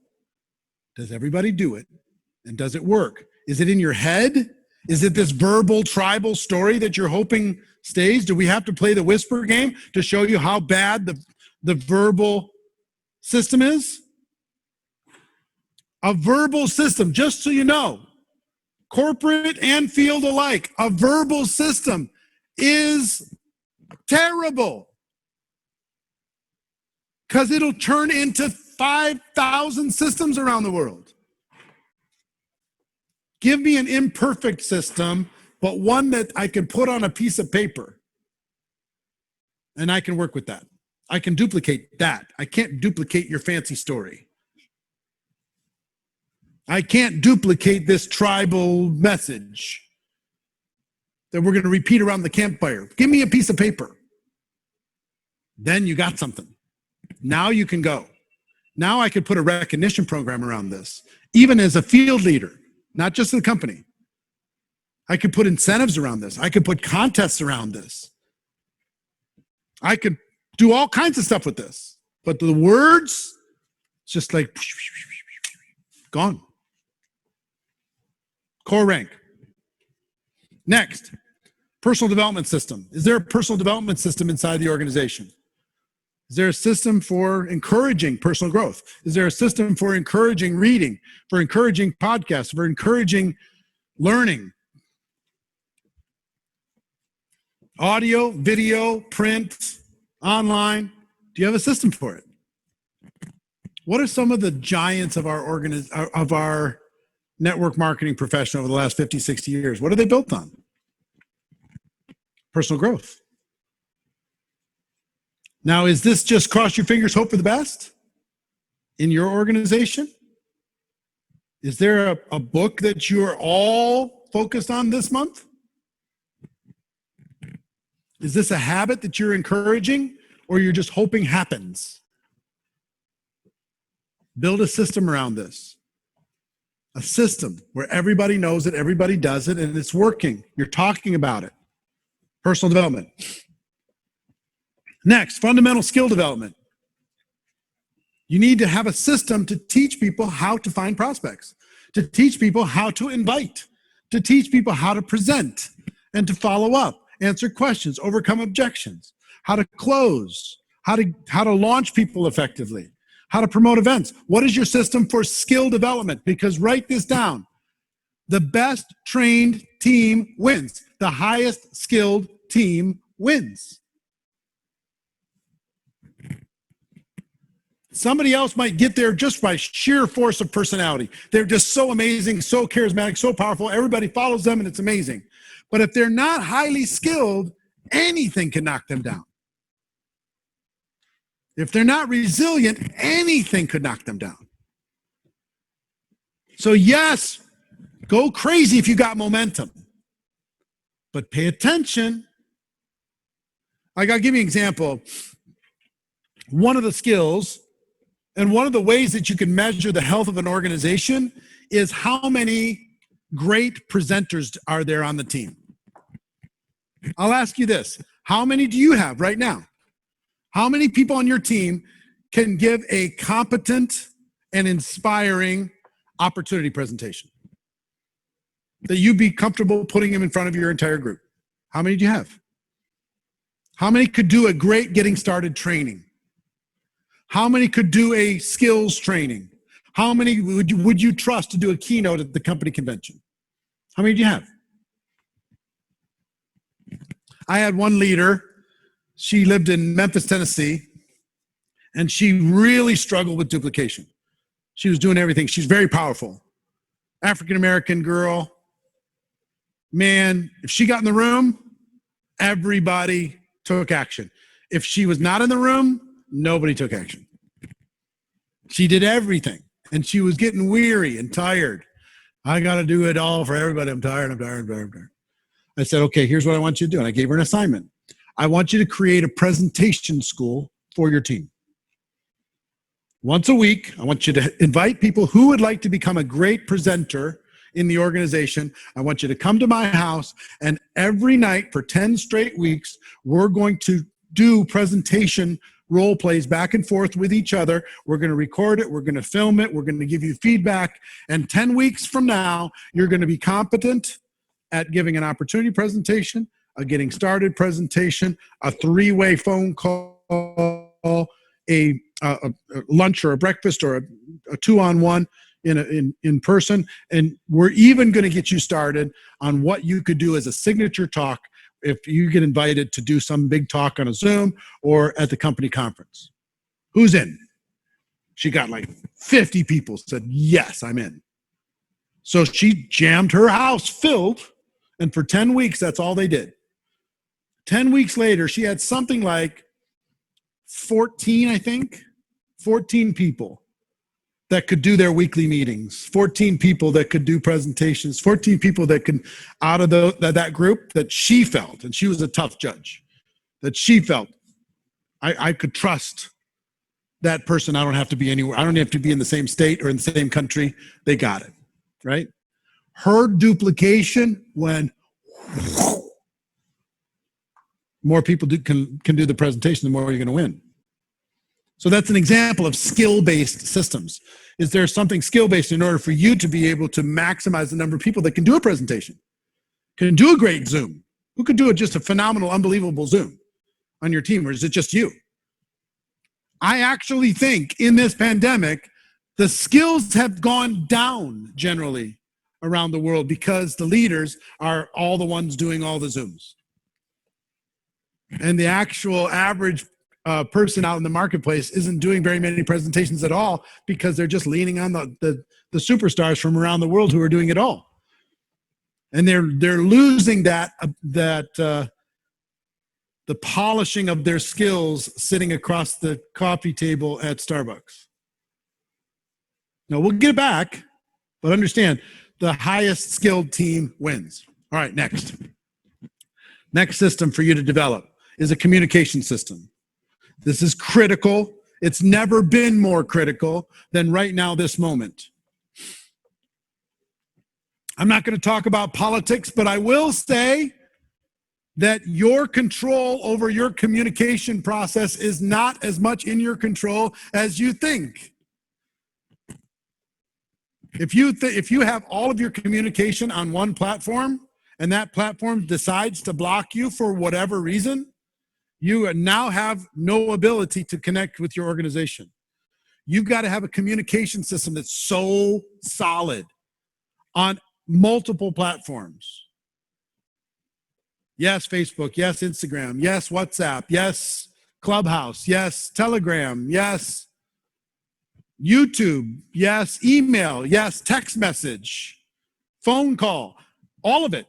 Does everybody do it? And does it work? Is it in your head? Is it this verbal tribal story that you're hoping stays? Do we have to play the whisper game to show you how bad the verbal system is? A verbal system, just so you know, corporate and field alike, a verbal system is terrible because it'll turn into 5,000 systems around the world. Give me an imperfect system, but one that I can put on a piece of paper. And I can work with that. I can duplicate that. I can't duplicate your fancy story. I can't duplicate this tribal message that we're going to repeat around the campfire. Give me a piece of paper. Then you got something. Now you can go. Now I could put a recognition program around this, even as a field leader. Not just the company. I could put incentives around this. I could put contests around this. I could do all kinds of stuff with this. But the words, it's just like gone. Core rank. Next, personal development system. Is there a personal development system inside the organization? Is there a system for encouraging personal growth? Is there a system for encouraging reading, for encouraging podcasts, for encouraging learning? Audio, video, print, online. Do you have a system for it? What are some of the giants of our network marketing profession over the last 50, 60 years? What are they built on? Personal growth. Now, is this just cross your fingers, hope for the best in your organization? Is there a book that you're all focused on this month? Is this a habit that you're encouraging or you're just hoping happens? Build a system around this. A system where everybody knows it, everybody does it, and it's working. You're talking about it. Personal development. Next, fundamental skill development. You need to have a system to teach people how to find prospects, to teach people how to invite, to teach people how to present and to follow up, answer questions, overcome objections, how to close, how to launch people effectively, how to promote events. What is your system for skill development? Because write this down. The best trained team wins. The highest skilled team wins. Somebody else might get there just by sheer force of personality. They're just so amazing, so charismatic, so powerful. Everybody follows them and it's amazing. But if they're not highly skilled, anything can knock them down. If they're not resilient, anything could knock them down. So yes, go crazy if you got momentum, but pay attention. I'll give you an example. One of the skills and one of the ways that you can measure the health of an organization is how many great presenters are there on the team. I'll ask you this. How many do you have right now? How many people on your team can give a competent and inspiring opportunity presentation that you'd be comfortable putting them in front of your entire group? How many do you have? How many could do a great getting started training? How many could do a skills training? How many would you trust to do a keynote at the company convention? How many do you have? I had one leader. She lived in Memphis, Tennessee, and she really struggled with duplication. She was doing everything. She's very powerful. African-American girl. Man, if she got in the room, everybody took action. If she was not in the room, nobody took action. She did everything, and she was getting weary and tired. I got to do it all for everybody. I'm tired. I said, okay, here's what I want you to do. And I gave her an assignment. I want you to create a presentation school for your team. Once a week, I want you to invite people who would like to become a great presenter in the organization. I want you to come to my house, and every night for 10 straight weeks, we're going to do presentation role plays back and forth with each other. We're going to record it. We're going to film it. We're going to give you feedback. And 10 weeks from now, you're going to be competent at giving an opportunity presentation, a getting started presentation, a three-way phone call, a lunch or a breakfast or a two-on-one in person. And we're even going to get you started on what you could do as a signature talk if you get invited to do some big talk on a Zoom or at the company conference. Who's in? She got like 50 people said, yes, I'm in. So she jammed her house filled, and for 10 weeks, that's all they did. 10 weeks later, she had something like 14 people that could do their weekly meetings, 14 people that could do presentations, 14 people that could, out of that group, that she felt, and she was a tough judge, that she felt, I could trust that person. I don't have to be anywhere. I don't have to be in the same state or in the same country. They got it, right? Her duplication went, more people can do the presentation, the more you're going to win. So that's an example of skill-based systems. Is there something skill-based in order for you to be able to maximize the number of people that can do a presentation, can do a great Zoom? Who can do it just a phenomenal, unbelievable Zoom on your team, or is it just you? I actually think in this pandemic, the skills have gone down generally around the world because the leaders are all the ones doing all the Zooms. And the actual average person out in the marketplace isn't doing very many presentations at all because they're just leaning on the superstars from around the world who are doing it all. And they're losing the polishing of their skills sitting across the coffee table at Starbucks. Now, we'll get it back, but understand, the highest skilled team wins. All right, next. Next system for you to develop is a communication system. This is critical. It's never been more critical than right now, this moment. I'm not going to talk about politics, but I will say that your control over your communication process is not as much in your control as you think. If you have all of your communication on one platform and that platform decides to block you for whatever reason, you now have no ability to connect with your organization. You've got to have a communication system that's so solid on multiple platforms. Yes, Facebook. Yes, Instagram. Yes, WhatsApp. Yes, Clubhouse. Yes, Telegram. Yes, YouTube. Yes, email. Yes, text message, phone call, all of it.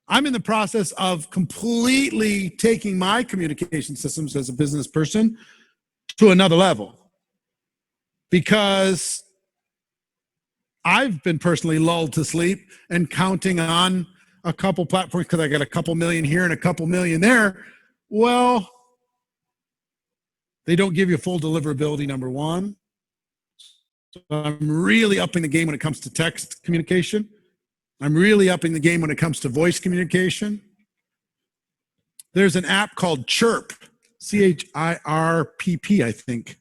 I'm in the process of completely taking my communication systems as a business person to another level because I've been personally lulled to sleep and counting on a couple platforms because I got a couple million here and a couple million there. Well, they don't give you full deliverability, number one. So I'm really upping the game when it comes to text communication. I'm really upping the game when it comes to voice communication. There's an app called Chirp, CHIRPP, I think,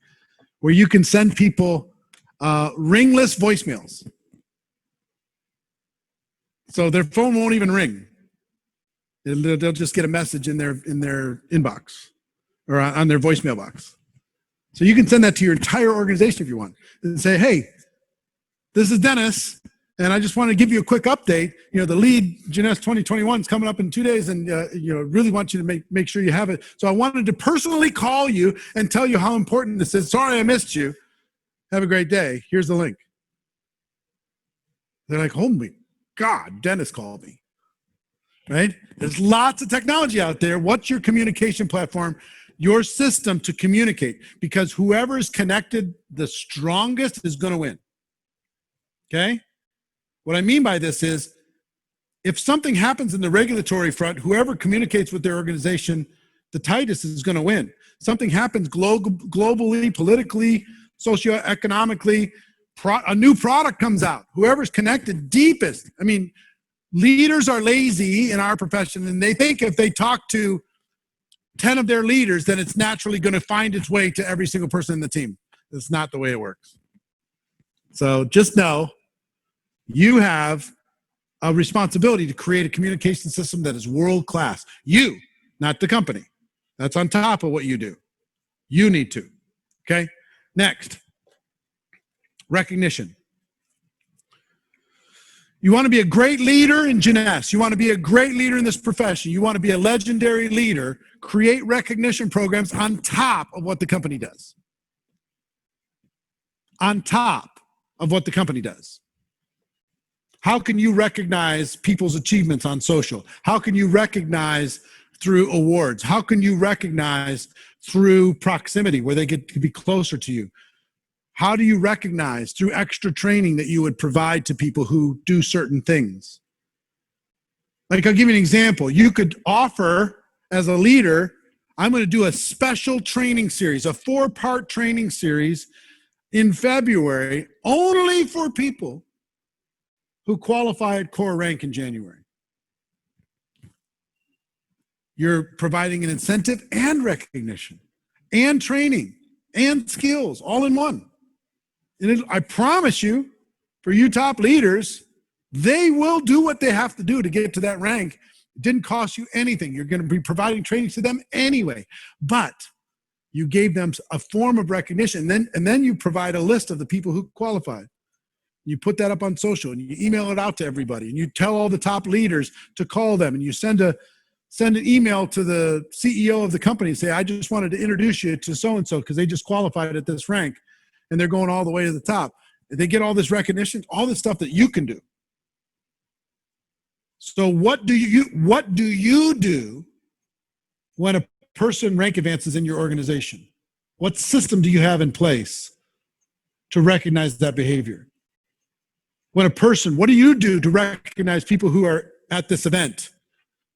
where you can send people ringless voicemails. So their phone won't even ring. They'll just get a message in their inbox or on their voicemail box. So you can send that to your entire organization if you want and say, hey, this is Dennis, and I just want to give you a quick update. You know, the lead Jeunesse 2021 is coming up in 2 days, and really want you to make sure you have it. So I wanted to personally call you and tell you how important this is. Sorry I missed you. Have a great day. Here's the link. They're like, holy God, Dennis called me. Right? There's lots of technology out there. What's your communication platform? Your system to communicate, because whoever is connected the strongest is going to win. Okay? What I mean by this is, if something happens in the regulatory front, whoever communicates with their organization the tightest is going to win. Something happens globally, politically, socioeconomically, a new product comes out. Whoever's connected deepest. I mean, leaders are lazy in our profession, and they think if they talk to 10 of their leaders, then it's naturally going to find its way to every single person in the team. That's not the way it works. So just know you have a responsibility to create a communication system that is world-class. You, not the company. That's on top of what you do. You need to. Okay? Next, recognition. You want to be a great leader in Jeunesse. You want to be a great leader in this profession. You want to be a legendary leader. Create recognition programs on top of what the company does. On top of what the company does. How can you recognize people's achievements on social? How can you recognize through awards? How can you recognize through proximity where they get to be closer to you? How do you recognize through extra training that you would provide to people who do certain things? Like, I'll give you an example. You could offer as a leader, I'm going to do a special training series, a 4-part training series in February, only for people who qualify at core rank in January. You're providing an incentive and recognition and training and skills all in one. And I promise you, for you top leaders, they will do what they have to do to get to that rank. It didn't cost you anything. You're going to be providing training to them anyway. But you gave them a form of recognition. And then you provide a list of the people who qualified. You put that up on social and you email it out to everybody. And you tell all the top leaders to call them. And you send an email to the CEO of the company and say, I just wanted to introduce you to so-and-so because they just qualified at this rank. And they're going all the way to the top. They get all this recognition, all this stuff that you can do. So what do you do when a person rank advances in your organization? What system do you have in place to recognize that behavior? When a person, what do you do to recognize people who are at this event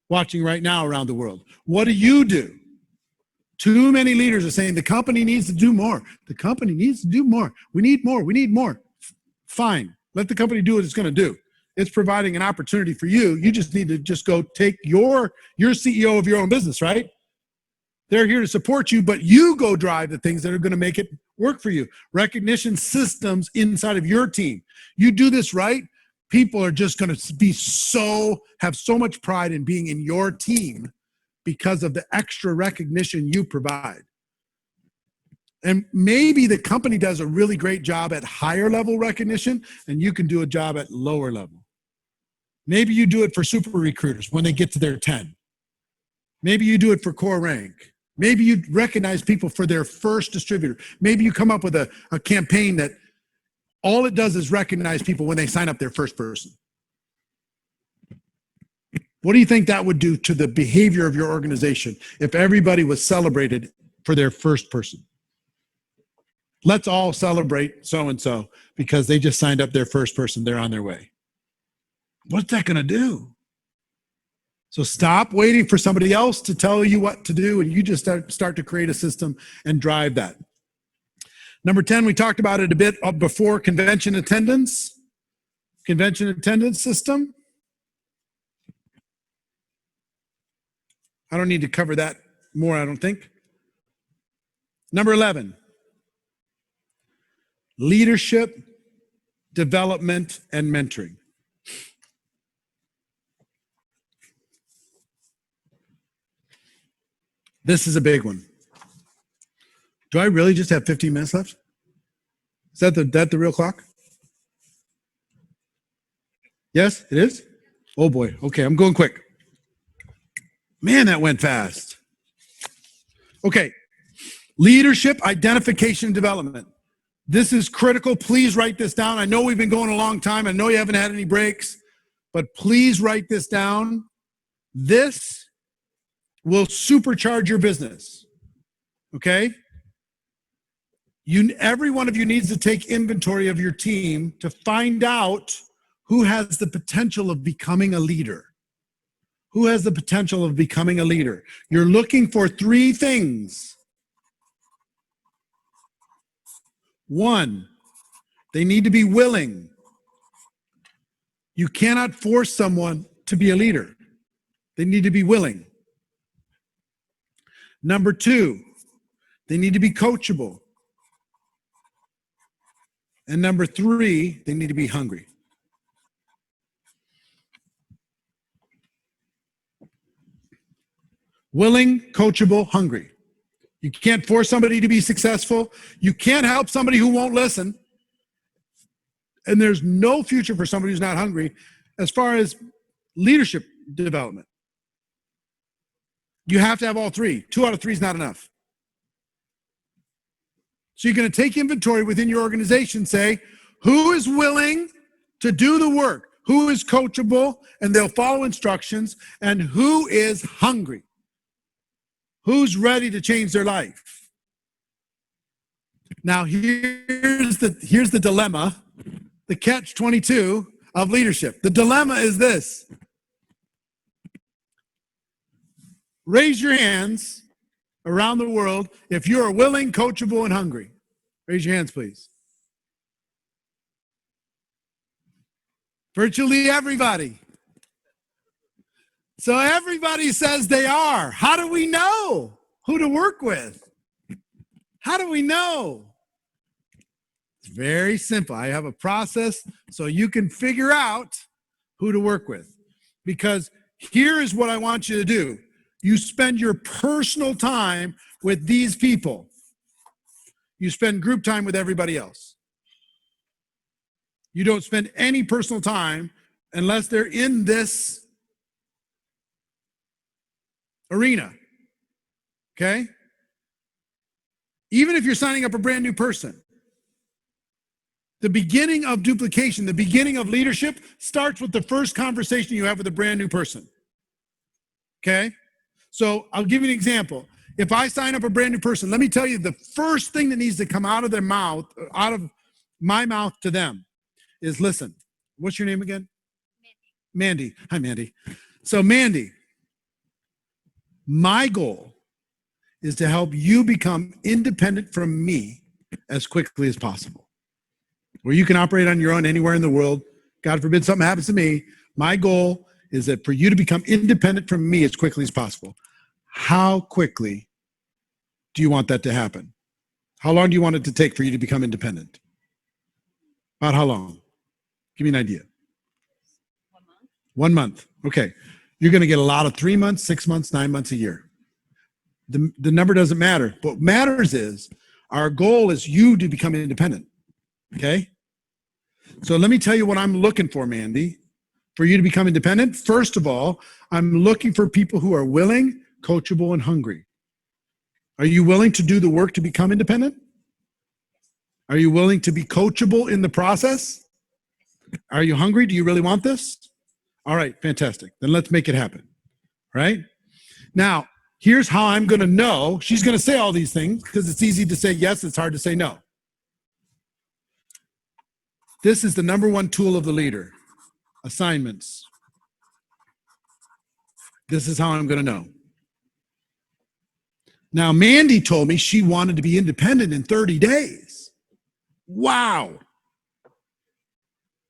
watching right now around the world? What do you do? Too many leaders are saying the company needs to do more. The company needs to do more. We need more. We need more. Fine. Let the company do what it's going to do. It's providing an opportunity for you. You just need to just go take your CEO of your own business, right? They're here to support you, but you go drive the things that are going to make it work for you. Recognition systems inside of your team. You do this right, people are just going to have so much pride in being in your team because of the extra recognition you provide. And maybe the company does a really great job at higher level recognition and you can do a job at lower level. Maybe you do it for super recruiters when they get to their 10. Maybe you do it for core rank. Maybe you recognize people for their first distributor. Maybe you come up with a campaign that all it does is recognize people when they sign up their first person. What do you think that would do to the behavior of your organization if everybody was celebrated for their first person? Let's all celebrate so-and-so because they just signed up their first person. They're on their way. What's that going to do? So stop waiting for somebody else to tell you what to do, and you just start to create a system and drive that. Number 10, we talked about it a bit before, convention attendance system. I don't need to cover that more, I don't think. Number 11, leadership, development, and mentoring. This is a big one. Do I really just have 15 minutes left? Is that the real clock? Yes, it is? Oh boy. Okay, I'm going quick. Man, that went fast. Okay. Leadership, identification, and development. This is critical. Please write this down. I know we've been going a long time. I know you haven't had any breaks, but please write this down. This will supercharge your business. Okay? Every one of you needs to take inventory of your team to find out who has the potential of becoming a leader. Who has the potential of becoming a leader? You're looking for 3 things. 1, they need to be willing. You cannot force someone to be a leader. They need to be willing. Number 2, they need to be coachable. And number 3, they need to be hungry. Willing, coachable, hungry. You can't force somebody to be successful. You can't help somebody who won't listen. And there's no future for somebody who's not hungry as far as leadership development. You have to have all 3. 2 out of 3 is not enough. So you're going to take inventory within your organization, say, who is willing to do the work? Who is coachable and they'll follow instructions? And who is hungry? Who's ready to change their life? Now, here's the dilemma, the catch-22 of leadership. The dilemma is this. Raise your hands around the world if you are willing, coachable, and hungry. Raise your hands, please. Virtually everybody. So everybody says they are. How do we know who to work with? How do we know? It's very simple. I have a process so you can figure out who to work with. Because here is what I want you to do. You spend your personal time with these people. You spend group time with everybody else. You don't spend any personal time unless they're in this arena. Okay? Even if you're signing up a brand new person, the beginning of duplication, the beginning of leadership starts with the first conversation you have with a brand new person. Okay? So I'll give you an example. If I sign up a brand new person, let me tell you the first thing that needs to come out of their mouth, out of my mouth to them is, listen, what's your name again? Mandy. Hi, Mandy. So Mandy, my goal is to help you become independent from me as quickly as possible. Where you can operate on your own anywhere in the world. God forbid something happens to me. My goal is that for you to become independent from me as quickly as possible. How quickly do you want that to happen? How long do you want it to take for you to become independent? About how long? Give me an idea. 1 month. 1 month. Okay. You're going to get a lot of 3 months, 6 months, 9 months, a year. The number doesn't matter. What matters is our goal is you to become independent. Okay? So let me tell you what I'm looking for, Mandy, for you to become independent. First of all, I'm looking for people who are willing, coachable, and hungry. Are you willing to do the work to become independent? Are you willing to be coachable in the process? Are you hungry? Do you really want this? All right, fantastic. Then let's make it happen. Right? Now, here's how I'm going to know. She's going to say all these things because it's easy to say yes, it's hard to say no. This is the number one tool of the leader, assignments. This is how I'm going to know. Now, Mandy told me she wanted to be independent in 30 days. Wow.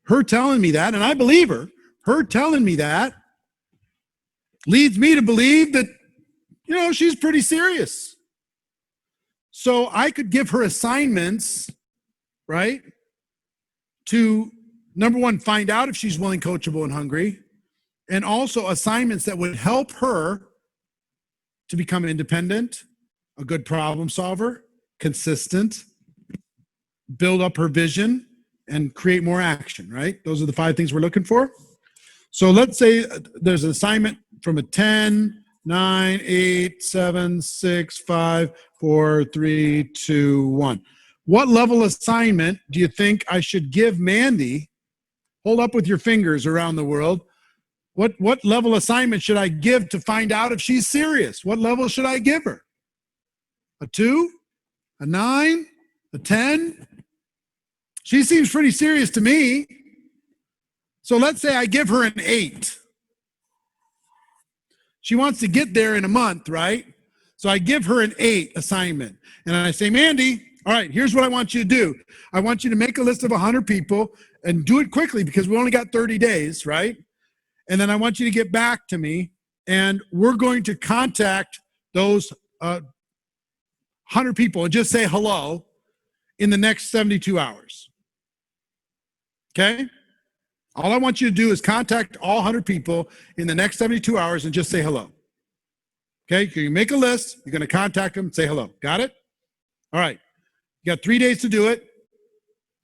Her telling me that, and I believe her, her telling me that leads me to believe that, she's pretty serious. So I could give her assignments, right? To, number one, find out if she's willing, coachable, and hungry, and also assignments that would help her to become independent, a good problem solver, consistent, build up her vision, and create more action, right? Those are the 5 things we're looking for. So let's say there's an assignment from a 10, 9, 8, 7, 6, 5, 4, 3, 2, 1. What level assignment do you think I should give Mandy? Hold up with your fingers around the world. What level assignment should I give to find out if she's serious? What level should I give her? A 2? A 9? A 10? She seems pretty serious to me. So let's say I give her an 8. She wants to get there in a month, right? So I give her an 8 assignment. And I say, Mandy, all right, here's what I want you to do. I want you to make a list of 100 people and do it quickly because we only got 30 days, right? And then I want you to get back to me, and we're going to contact those 100 people and just say hello in the next 72 hours. Okay? All I want you to do is contact all 100 people in the next 72 hours and just say hello. Okay? You make a list. You're going to contact them, say hello. Got it? All right. You got 3 days to do it.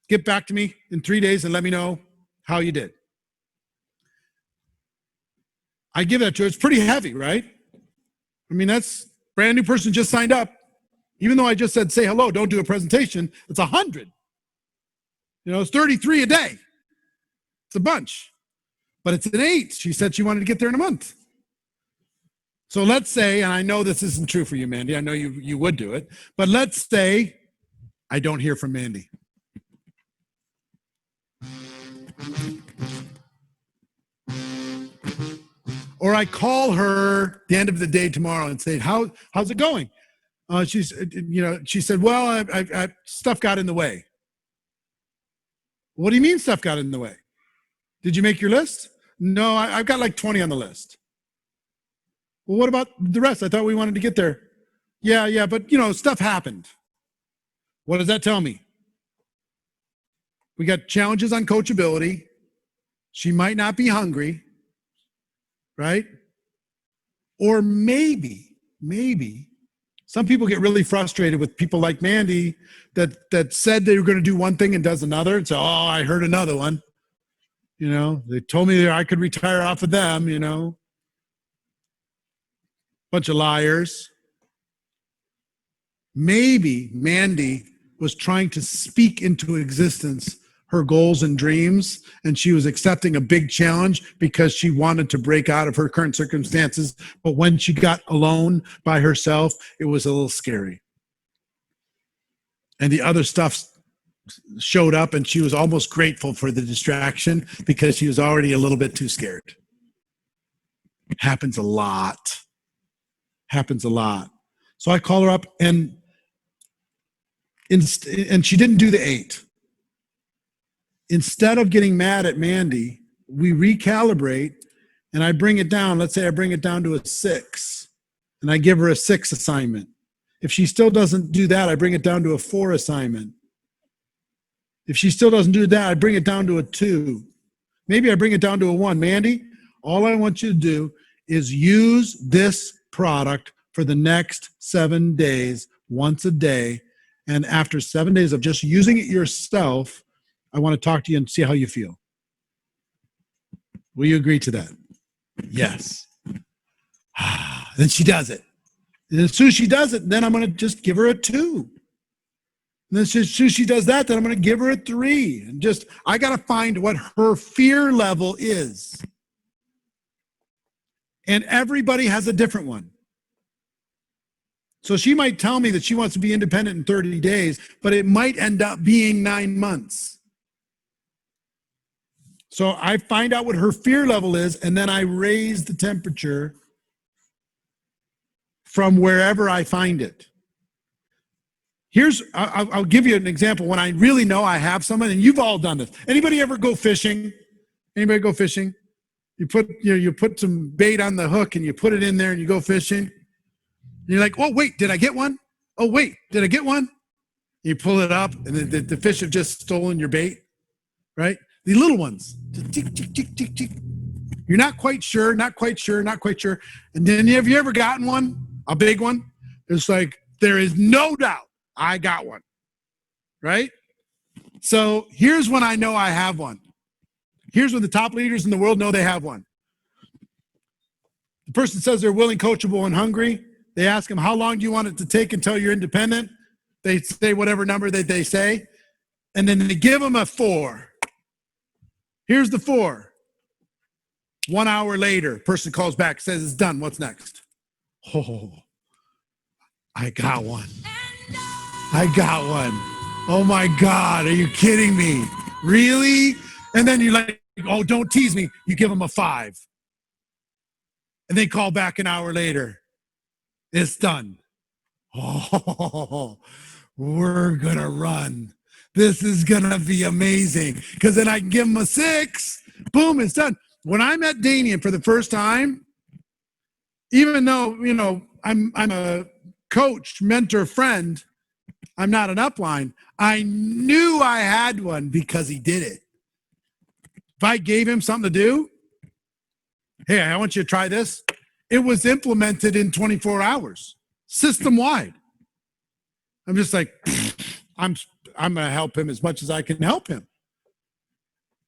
Get back to me in 3 days and let me know how you did. I give that to her. It's pretty heavy, right? I mean, that's brand new person just signed up. Even though I just said, say hello, don't do a presentation, it's 100. It's 33 a day. It's a bunch. But it's an 8. She said she wanted to get there in a month. So let's say, and I know this isn't true for you, Mandy. I know you would do it. But let's say I don't hear from Mandy. Or I call her at the end of the day tomorrow and say, how's it going? She said, well, stuff got in the way. What do you mean stuff got in the way? Did you make your list? No, I've got like 20 on the list. Well, what about the rest? I thought we wanted to get there. Yeah, but stuff happened. What does that tell me? We got challenges on coachability. She might not be hungry, right? Or maybe some people get really frustrated with people like Mandy that said they were going to do one thing and does another. And so, I heard another one. They told me I could retire off of them, bunch of liars. Maybe Mandy was trying to speak into existence her goals and dreams, and she was accepting a big challenge because she wanted to break out of her current circumstances. But when she got alone by herself, it was a little scary. And the other stuff showed up, and she was almost grateful for the distraction because she was already a little bit too scared. Happens a lot. So I call her up, and she didn't do the 8. Instead of getting mad at Mandy, we recalibrate, and I bring it down. Let's say I bring it down to a 6, and I give her a 6 assignment. If she still doesn't do that, I bring it down to a 4 assignment. If she still doesn't do that, I bring it down to a 2. Maybe I bring it down to a 1. Mandy, all I want you to do is use this product for the next 7 days, once a day. And after 7 days of just using it yourself, I want to talk to you and see how you feel. Will you agree to that? Yes. Then she does it. And as soon as she does it, then I'm going to just give her a 2. And then as soon as she does that, then I'm going to give her a 3. And I got to find what her fear level is. And everybody has a different one. So she might tell me that she wants to be independent in 30 days, but it might end up being 9 months. So I find out what her fear level is, and then I raise the temperature from wherever I find it. I'll give you an example when I really know I have someone, and you've all done this. Anybody ever go fishing? Anybody go fishing? You put some bait on the hook and you put it in there and you go fishing. And you're like, oh, wait, did I get one? Oh, wait, did I get one? You pull it up, and the fish have just stolen your bait, right? The little ones. Tick, tick, tick, tick, tick. You're not quite sure. And then have you ever gotten one? A big one? It's like, there is no doubt I got one, right? So here's when I know I have one. Here's when the top leaders in the world know they have one. The person says they're willing, coachable, and hungry. They ask them, how long do you want it to take until you're independent? They say whatever number that they say. And then they give them a 4. Here's the 4. 1 hour later, person calls back, says it's done. What's next? Oh, I got one. Oh my God, are you kidding me? Really? And then you're like, oh, don't tease me. You give them a 5. And they call back an hour later. It's done. Oh, we're going to run. This is going to be amazing. Because then I can give them a 6. Boom, it's done. When I met Danian for the first time, even though, I'm a coach, mentor, friend, I'm not an upline, I knew I had one because he did it. If I gave him something to do, hey, I want you to try this. It was implemented in 24 hours, system-wide. I'm just like, I'm going to help him as much as I can help him.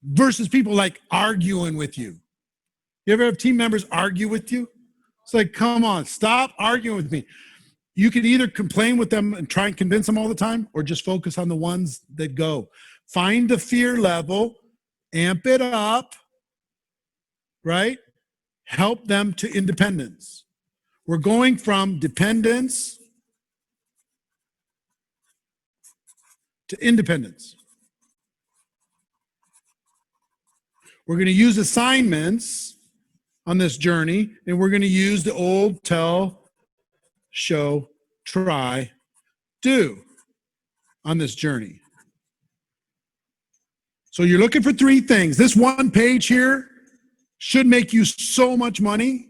Versus people like arguing with you. You ever have team members argue with you? It's like, come on, stop arguing with me. You can either complain with them and try and convince them all the time, or just focus on the ones that go. Find the fear level, amp it up, right? Help them to independence. We're going from dependence to independence. We're going to use assignments on this journey, and we're going to use the old tell, show, try, do on this journey. So you're looking for 3 things. This one page here should make you so much money.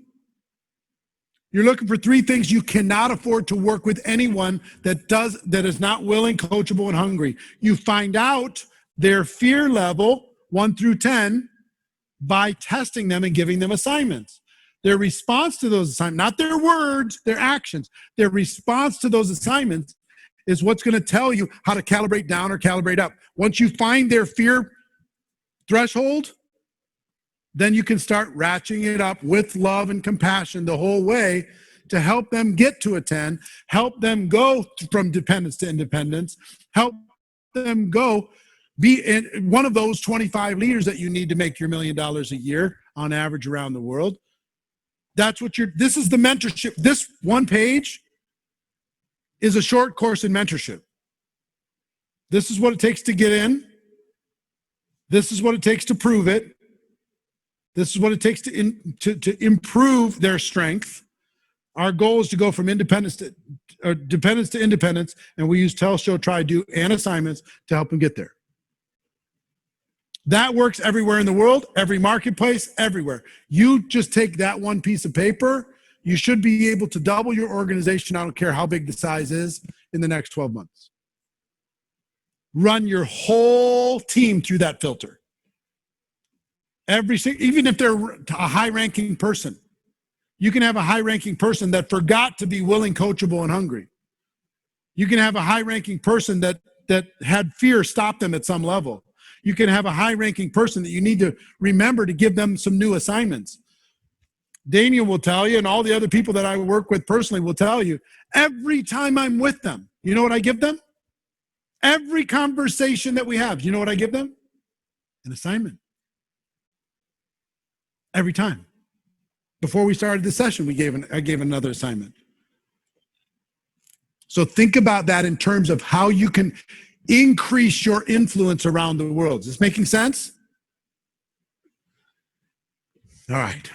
You're looking for 3 things you cannot afford to work with anyone that is not willing, coachable, and hungry. You find out their fear level, 1 through 10, by testing them and giving them assignments. Their response to those assignments, not their words, their actions, their response to those assignments is what's going to tell you how to calibrate down or calibrate up. Once you find their fear threshold, then you can start ratcheting it up with love and compassion the whole way to help them get to a 10, help them go from dependence to independence, help them go be in one of those 25 leaders that you need to make your $1 million a year on average around the world. That's what this is the mentorship. This one page is a short course in mentorship. This is what it takes to get in. This is what it takes to prove it. This is what it takes to improve their strength. Our goal is to go from dependence to independence, and we use tell, show, try, do, and assignments to help them get there. That works everywhere in the world, every marketplace, everywhere. You just take that one piece of paper, you should be able to double your organization, I don't care how big the size is, in the next 12 months. Run your whole team through that filter. Even if they're a high-ranking person, you can have a high-ranking person that forgot to be willing, coachable, and hungry. You can have a high-ranking person that had fear stop them at some level. You can have a high-ranking person that you need to remember to give them some new assignments. Daniel will tell you, and all the other people that I work with personally will tell you, every time I'm with them, you know what I give them? Every conversation that we have, you know what I give them? An assignment. Every time. Before we started the session, I gave another assignment. So think about that in terms of how you can increase your influence around the world. Is this making sense? All right.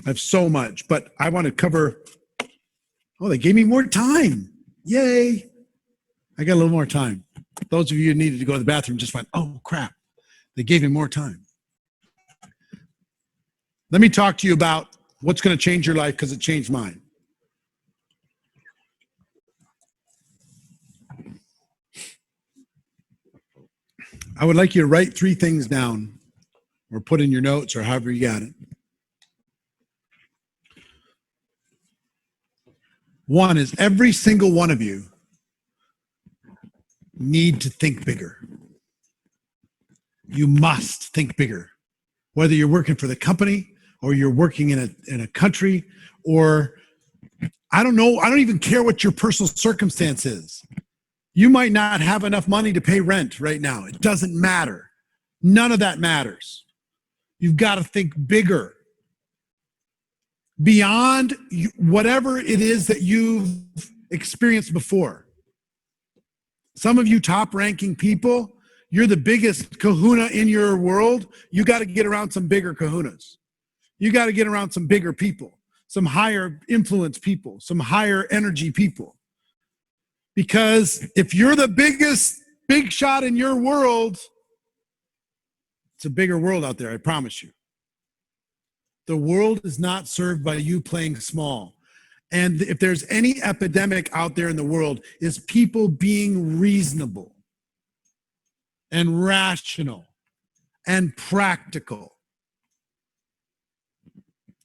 I have so much, but I want to cover. Oh, they gave me more time. Yay. I got a little more time. Those of you who needed to go to the bathroom just went, oh, crap. They gave me more time. Let me talk to you about what's going to change your life because it changed mine. I would like you to write 3 things down or put in your notes or however you got it. 1 is every single one of you need to think bigger. You must think bigger. Whether you're working for the company or you're working in a country, or I don't know, I don't even care what your personal circumstance is. You might not have enough money to pay rent right now. It doesn't matter. None of that matters. You've got to think bigger. Beyond whatever it is that you've experienced before. Some of you top-ranking people, you're the biggest kahuna in your world. You got to get around some bigger kahunas. You got to get around some bigger people, some higher influence people, some higher energy people. Because if you're the biggest big shot in your world, it's a bigger world out there, I promise you. The world is not served by you playing small. And if there's any epidemic out there in the world, is people being reasonable and rational and practical.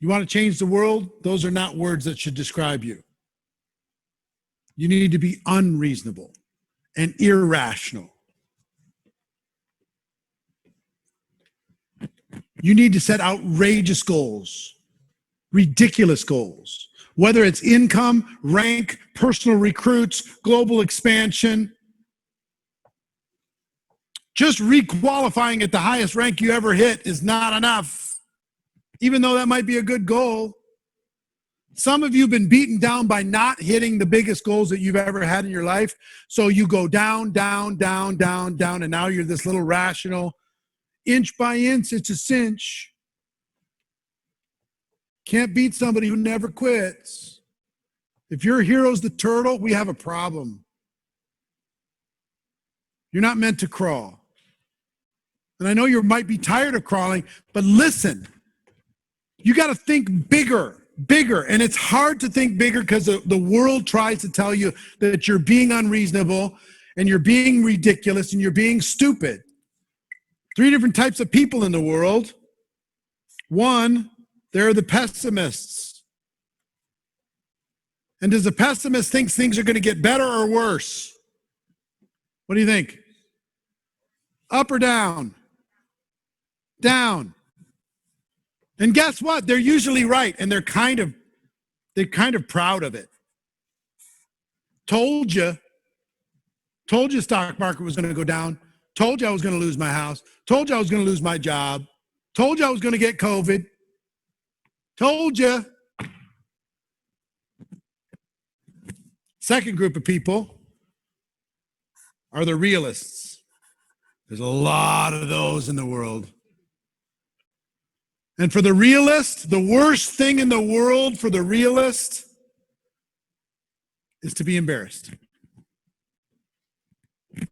You want to change the world? Those are not words that should describe you. You need to be unreasonable and irrational. You need to set outrageous goals, ridiculous goals, whether it's income, rank, personal recruits, global expansion. Just requalifying at the highest rank you ever hit is not enough, even though that might be a good goal. Some of you have been beaten down by not hitting the biggest goals that you've ever had in your life. So you go down, down, down, down, down, and now you're this little rational, inch by inch, it's a cinch. Can't beat somebody who never quits. If your hero's the turtle, we have a problem. You're not meant to crawl. And I know you might be tired of crawling, but listen. You got to think bigger. And it's hard to think bigger because the world tries to tell you that you're being unreasonable and you're being ridiculous and you're being stupid. 3 different types of people in the world. One, they're the pessimists. And does the pessimist think things are going to get better or worse? What do you think? Up or down? Down. And guess what? They're usually right, and they're kind of proud of it. Told you stock market was going to go down. Told you I was going to lose my house. Told you I was going to lose my job. Told you I was going to get COVID. Told you. Second group of people are the realists. There's a lot of those in the world. And for the realist, the worst thing in the world for the realist is to be embarrassed.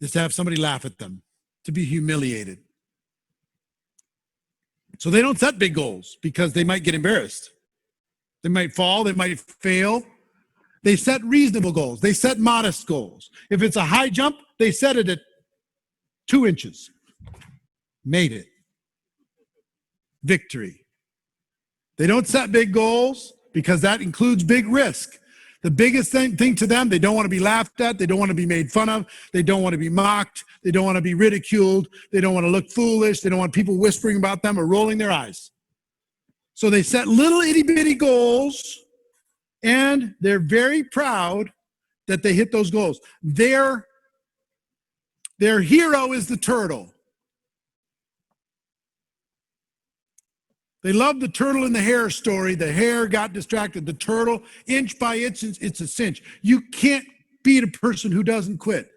Is to have somebody laugh at them, to be humiliated. So they don't set big goals because they might get embarrassed. They might fall, they might fail. They set reasonable goals. They set modest goals. If it's a high jump, they set it at 2 inches. Made it. Victory. They don't set big goals because that includes big risk. The biggest thing to them, they don't want to be laughed at. They don't want to be made fun of. They don't want to be mocked. They don't want to be ridiculed. They don't want to look foolish. They don't want people whispering about them or rolling their eyes. So they set little itty bitty goals, and they're very proud that they hit those goals. Their hero is the turtle. They love the turtle in the hare story. The hare got distracted. The turtle, inch by inch, it's a cinch. You can't beat a person who doesn't quit.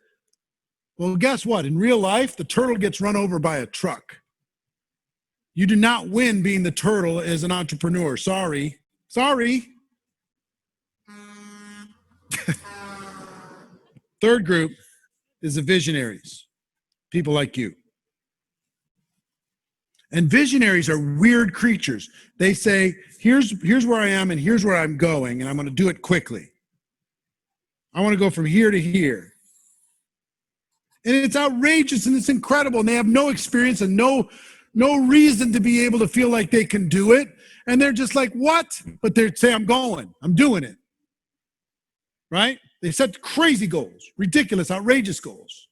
Well, guess what? In real life, the turtle gets run over by a truck. You do not win being the turtle as an entrepreneur. Sorry. Third group is the visionaries, people like you. And visionaries are weird creatures. They say, here's where I am and here's where I'm going, and I'm going to do it quickly. I want to go from here to here. And it's outrageous and it's incredible, and they have no experience and no reason to be able to feel like they can do it. And they're just like, what? But they say, I'm doing it. Right? They set crazy goals, ridiculous, outrageous goals.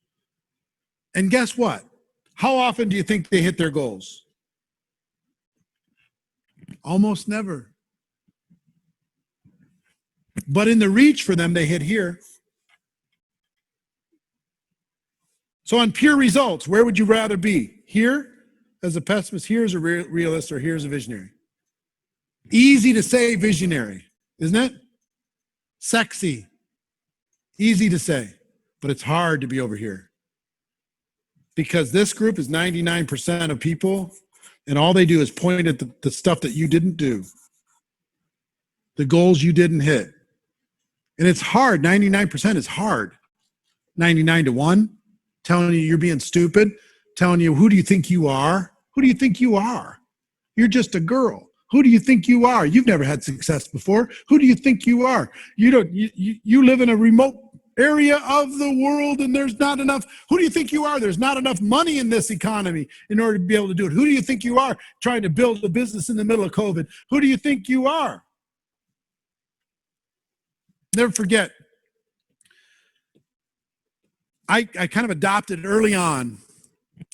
And guess what? How often do you think they hit their goals? Almost never. But in the reach for them, they hit here. So on pure results, where would you rather be? Here as a pessimist, here as a realist, or here as a visionary? Easy to say visionary, isn't it? Sexy. Easy to say, but it's hard to be over here. Because this group is 99% of people, and all they do is point at the stuff that you didn't do, the goals you didn't hit. And it's hard. 99% is hard. 99 to 1, telling you you're being stupid, telling you, who do you think you are? Who do you think you are? You're just a girl. Who do you think you are? You've never had success before. Who do you think you are? You live in a remote area of the world and there's not enough. Who do you think you are? There's not enough money in this economy in order to be able to do it. Who do you think you are trying to build a business in the middle of COVID? Who do you think you are? Never forget, I kind of adopted early on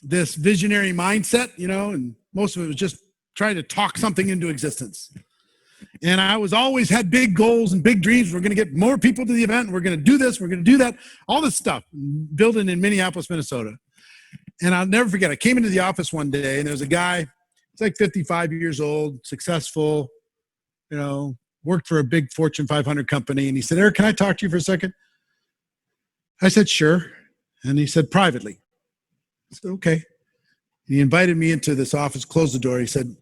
this visionary mindset, and most of it was just trying to talk something into existence. And I always had big goals and big dreams. We're going to get more people to the event. We're going to do this. We're going to do that. All this stuff, building in Minneapolis, Minnesota. And I'll never forget, I came into the office one day and there was a guy, he's like 55 years old, successful, worked for a big Fortune 500 company. And he said, Eric, can I talk to you for a second? I said, sure. And he said, privately. I said, okay. And he invited me into this office, closed the door. He said,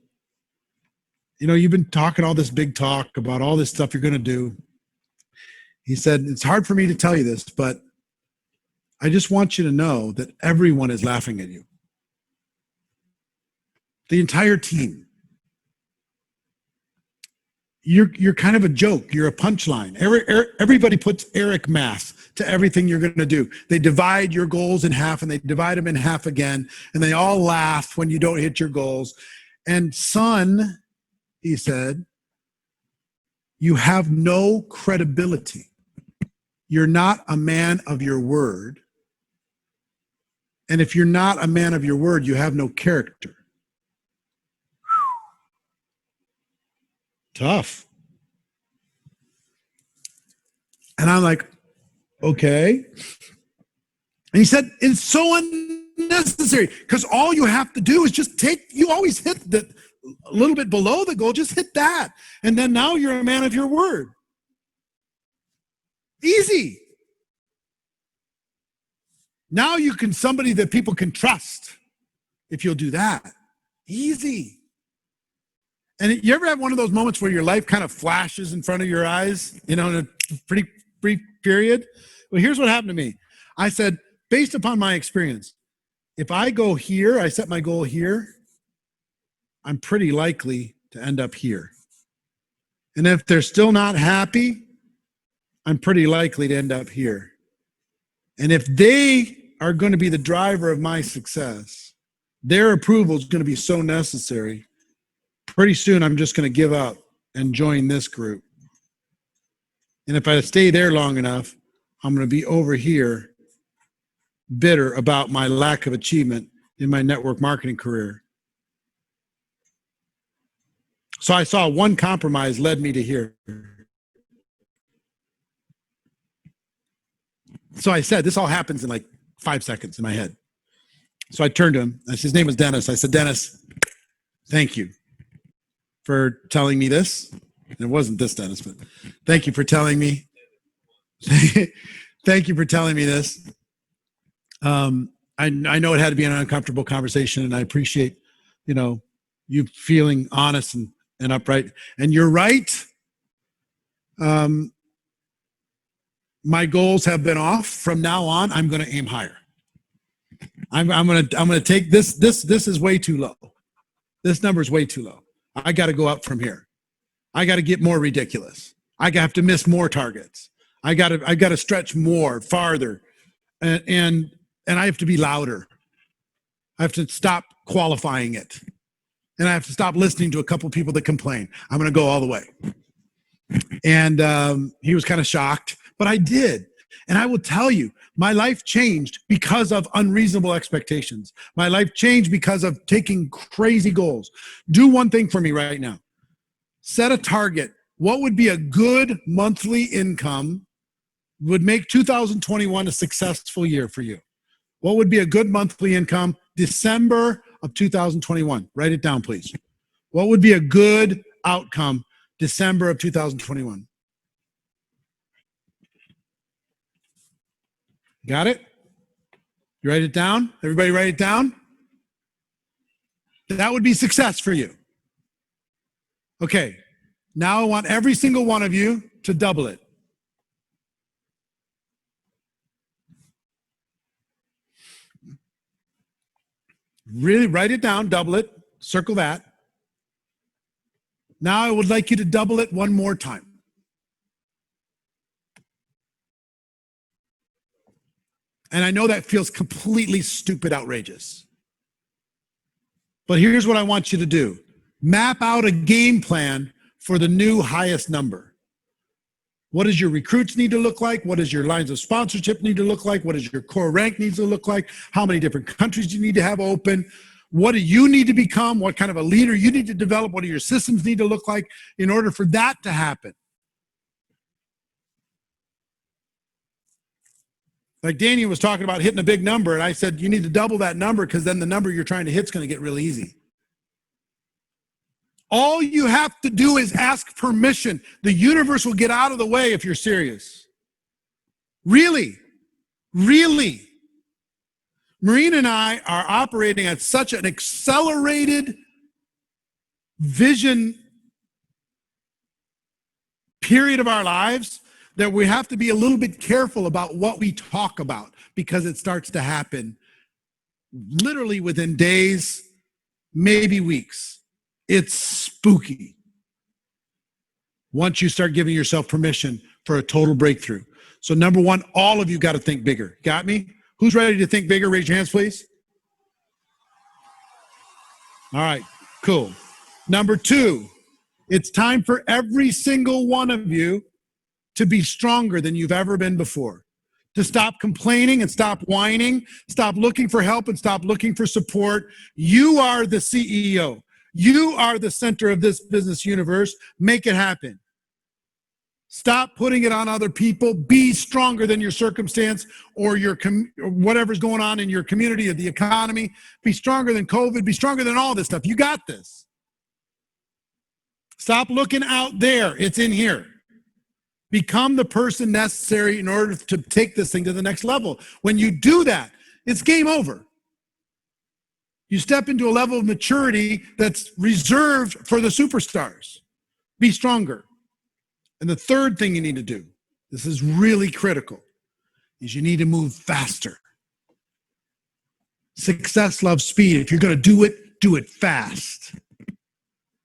you've been talking all this big talk about all this stuff you're going to do. He said, it's hard for me to tell you this, but I just want you to know that everyone is laughing at you. The entire team. you're kind of a joke. You're a punchline. Everybody puts Eric math to everything you're going to do. They divide your goals in half and they divide them in half again. And they all laugh when you don't hit your goals. And son, he said, you have no credibility. You're not a man of your word. And if you're not a man of your word, you have no character. Tough. And I'm like, okay. And he said, it's so unnecessary because all you have to do is just you always hit a little bit below the goal, just hit that. And then now you're a man of your word. Easy. Now you can somebody that people can trust if you'll do that. Easy. And you ever have one of those moments where your life kind of flashes in front of your eyes, in a pretty brief period? Well, here's what happened to me. I said, based upon my experience, if I go here, I set my goal here, I'm pretty likely to end up here. And if they're still not happy, I'm pretty likely to end up here. And if they are going to be the driver of my success, their approval is going to be so necessary. Pretty soon, I'm just going to give up and join this group. And if I stay there long enough, I'm going to be over here bitter about my lack of achievement in my network marketing career. So I saw one compromise led me to here. So I said, this all happens in like 5 seconds in my head. So I turned to him. His name was Dennis. I said, Dennis, thank you for telling me this. And it wasn't this Dennis, but thank you for telling me. Thank you for telling me this. I know it had to be an uncomfortable conversation, and I appreciate, you feeling honest and upright. And you're right. My goals have been off. From now on, I'm going to aim higher. I'm going to take this. This is way too low. This number is way too low. I got to go up from here. I got to get more ridiculous. I have to miss more targets. I got to stretch more, farther, and I have to be louder. I have to stop qualifying it, and I have to stop listening to a couple people that complain. I'm going to go all the way. And he was kind of shocked, but I did. And I will tell you, my life changed because of unreasonable expectations. My life changed because of taking crazy goals. Do one thing for me right now. Set a target. What would be a good monthly income would make 2021 a successful year for you? What would be a good monthly income December of 2021? Write it down, please. What would be a good outcome December of 2021? Got it? You write it down? Everybody write it down? That would be success for you. Okay. Now I want every single one of you to double it. Really write it down, double it, circle that. Now I would like you to double it one more time. And I know that feels completely stupid, outrageous. But here's what I want you to do. Map out a game plan for the new highest number. What does your recruits need to look like? What does your lines of sponsorship need to look like? What does your core rank needs to look like? How many different countries do you need to have open? What do you need to become? What kind of a leader you need to develop? What do your systems need to look like in order for that to happen? Like Daniel was talking about hitting a big number, and I said, you need to double that number because then the number you're trying to hit is going to get real easy. All you have to do is ask permission. The universe will get out of the way if you're serious. Really, really. Maureen and I are operating at such an accelerated vision period of our lives that we have to be a little bit careful about what we talk about because it starts to happen literally within days, maybe weeks. It's spooky. once you start giving yourself permission for a total breakthrough. So number one, all of you got to think bigger. Got me? Who's ready to think bigger? Raise your hands, please. All right, cool. Number two, it's time for every single one of you to be stronger than you've ever been before. To stop complaining and stop whining, stop looking for help and stop looking for support. You are the CEO. You are the center of this business universe. Make it happen. Stop putting it on other people. Be stronger than your circumstance or your or whatever's going on in your community or the economy. Be stronger than COVID. Be stronger than all this stuff. You got this. Stop looking out there. It's in here. Become the person necessary in order to take this thing to the next level. When you do that, it's game over. You step into a level of maturity that's reserved for the superstars. Be stronger. And the third thing you need to do, this is really critical, is you need to move faster. Success loves speed. If you're going to do it fast.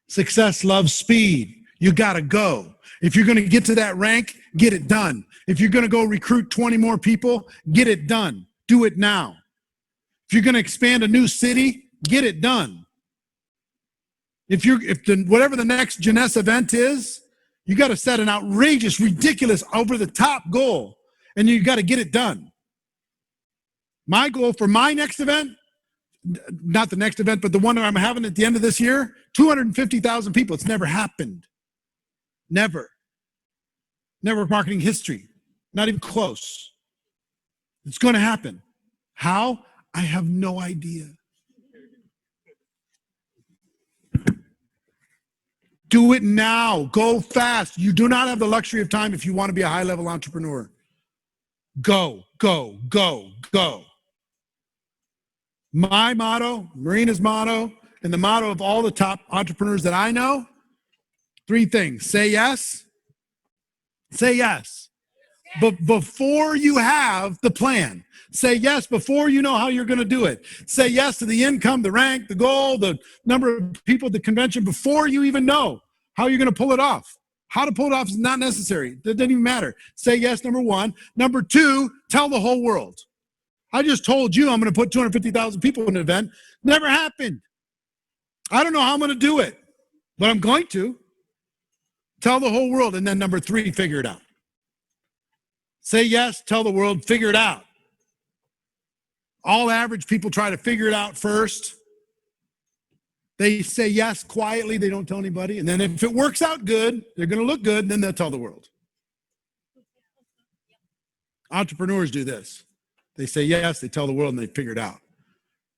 Success loves speed. You got to go. If you're going to get to that rank, get it done. If you're going to go recruit 20 more people, get it done. Do it now. If you're going to expand a new city, get it done. Whatever the next Jeunesse event is, you got to set an outrageous, ridiculous, over-the-top goal, and you got to get it done. My goal for my next event, not the next event, but the one that I'm having at the end of this year, 250,000 people. It's never happened. Never. Never marketing history. Not even close. It's going to happen. How? I have no idea. Do it now. Go fast. You do not have the luxury of time if you want to be a high-level entrepreneur. Go, go, go, go. My motto, Marina's motto, and the motto of all the top entrepreneurs that I know, 3 things. Say yes. Say yes. But before you have the plan, say yes before you know how you're going to do it. Say yes to the income, the rank, the goal, the number of people at the convention before you even know how you're going to pull it off. How to pull it off is not necessary. It doesn't even matter. Say yes, number 1. Number 2, tell the whole world. I just told you I'm going to put 250,000 people in an event. Never happened. I don't know how I'm going to do it, but I'm going to. Tell the whole world. And then number 3, figure it out. Say yes, tell the world, figure it out. All average people try to figure it out first. They say yes quietly, they don't tell anybody. And then if it works out good, they're going to look good, and then they'll tell the world. Entrepreneurs do this. They say yes, they tell the world, and they figure it out.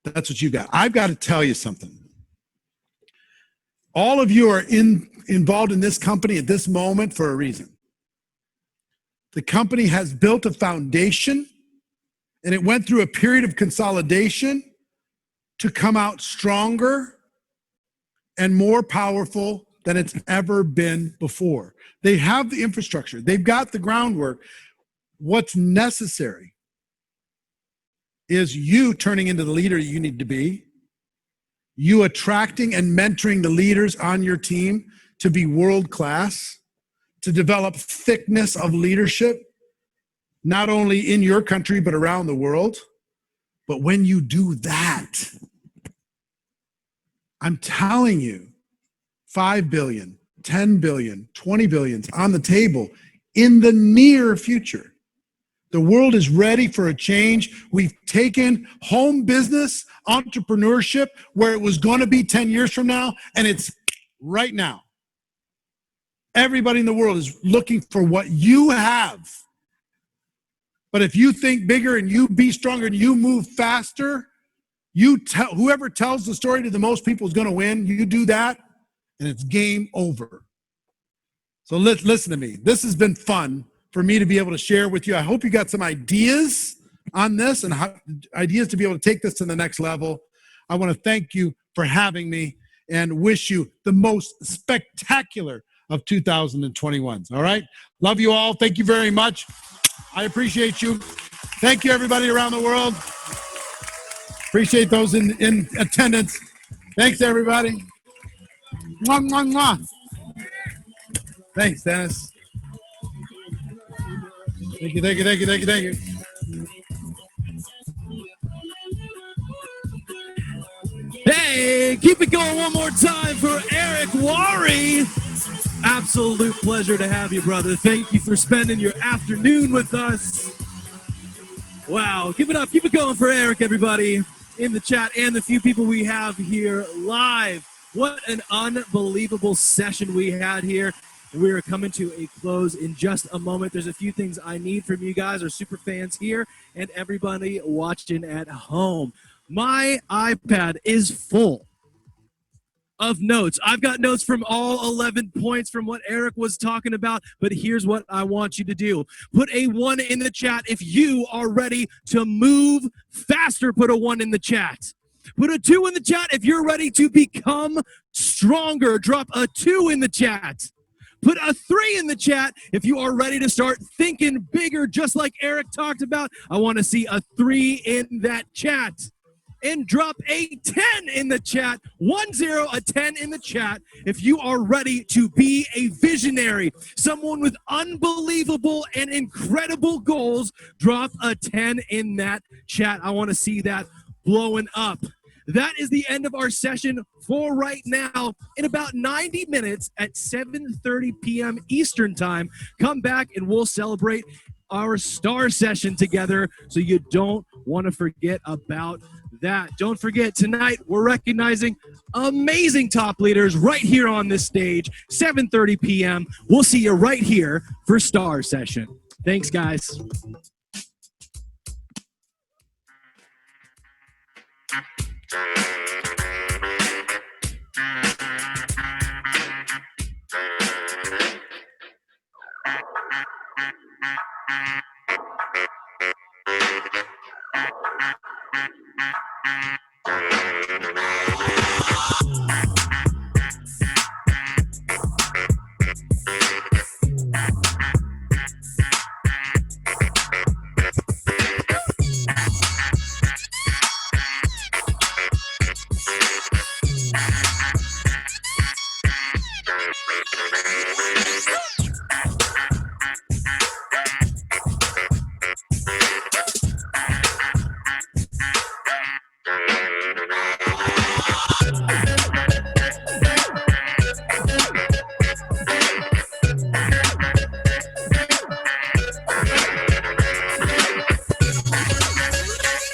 That's what you got. I've got to tell you something. All of you are involved in this company at this moment for a reason. The company has built a foundation, and it went through a period of consolidation to come out stronger and more powerful than it's ever been before. They have the infrastructure. They've got the groundwork. What's necessary is you turning into the leader you need to be, you attracting and mentoring the leaders on your team to be world-class, to develop thickness of leadership, not only in your country, but around the world. But when you do that, I'm telling you, 5 billion, 10 billion, 20 billions on the table in the near future. The world is ready for a change. We've taken home business, entrepreneurship, where it was going to be 10 years from now, and it's right now. Everybody in the world is looking for what you have. But if you think bigger and you be stronger and you move faster, whoever tells the story to the most people is going to win. You do that, and it's game over. So listen to me. This has been fun for me to be able to share with you. I hope you got some ideas on this and ideas to be able to take this to the next level. I want to thank you for having me and wish you the most spectacular of 2021s. All right. Love you all. Thank you very much. I appreciate you. Thank you, everybody around the world. Appreciate those in attendance. Thanks, everybody. Mwah, mwah, mwah. Thanks, Dennis. Thank you, thank you, thank you, thank you, thank you. Hey, keep it going one more time for Eric Worre. Absolute pleasure to have you, brother. Thank you for spending your afternoon with us. Wow, keep it up, keep it going for Eric, everybody in the chat and the few people we have here live. What an unbelievable session we had here. We are coming to a close in just a moment. There's a few things I need from you guys, our super fans here, and everybody watching at home. My iPad is full of notes. I've got notes from all 11 points from what Eric was talking about, but here's what I want you to do. Put a 1 in the chat if you are ready to move faster. Put a 1 in the chat. Put a 2 in the chat if you're ready to become stronger. Drop a 2 in the chat. Put a 3 in the chat if you are ready to start thinking bigger, just like Eric talked about. I want to see a 3 in that chat. And drop a 10 in the chat. 1-0, a 10 in the chat if you are ready to be a visionary, someone with unbelievable and incredible goals. Drop a 10 in that chat. I want to see that blowing up. That is the end of our session for right now. In about 90 minutes at 7:30 p.m. Eastern time, come back and we'll celebrate our star session together, so you don't want to forget about that. Don't forget, tonight we're recognizing amazing top leaders right here on this stage, 7:30 p.m. We'll see you right here for Star Session. Thanks, guys.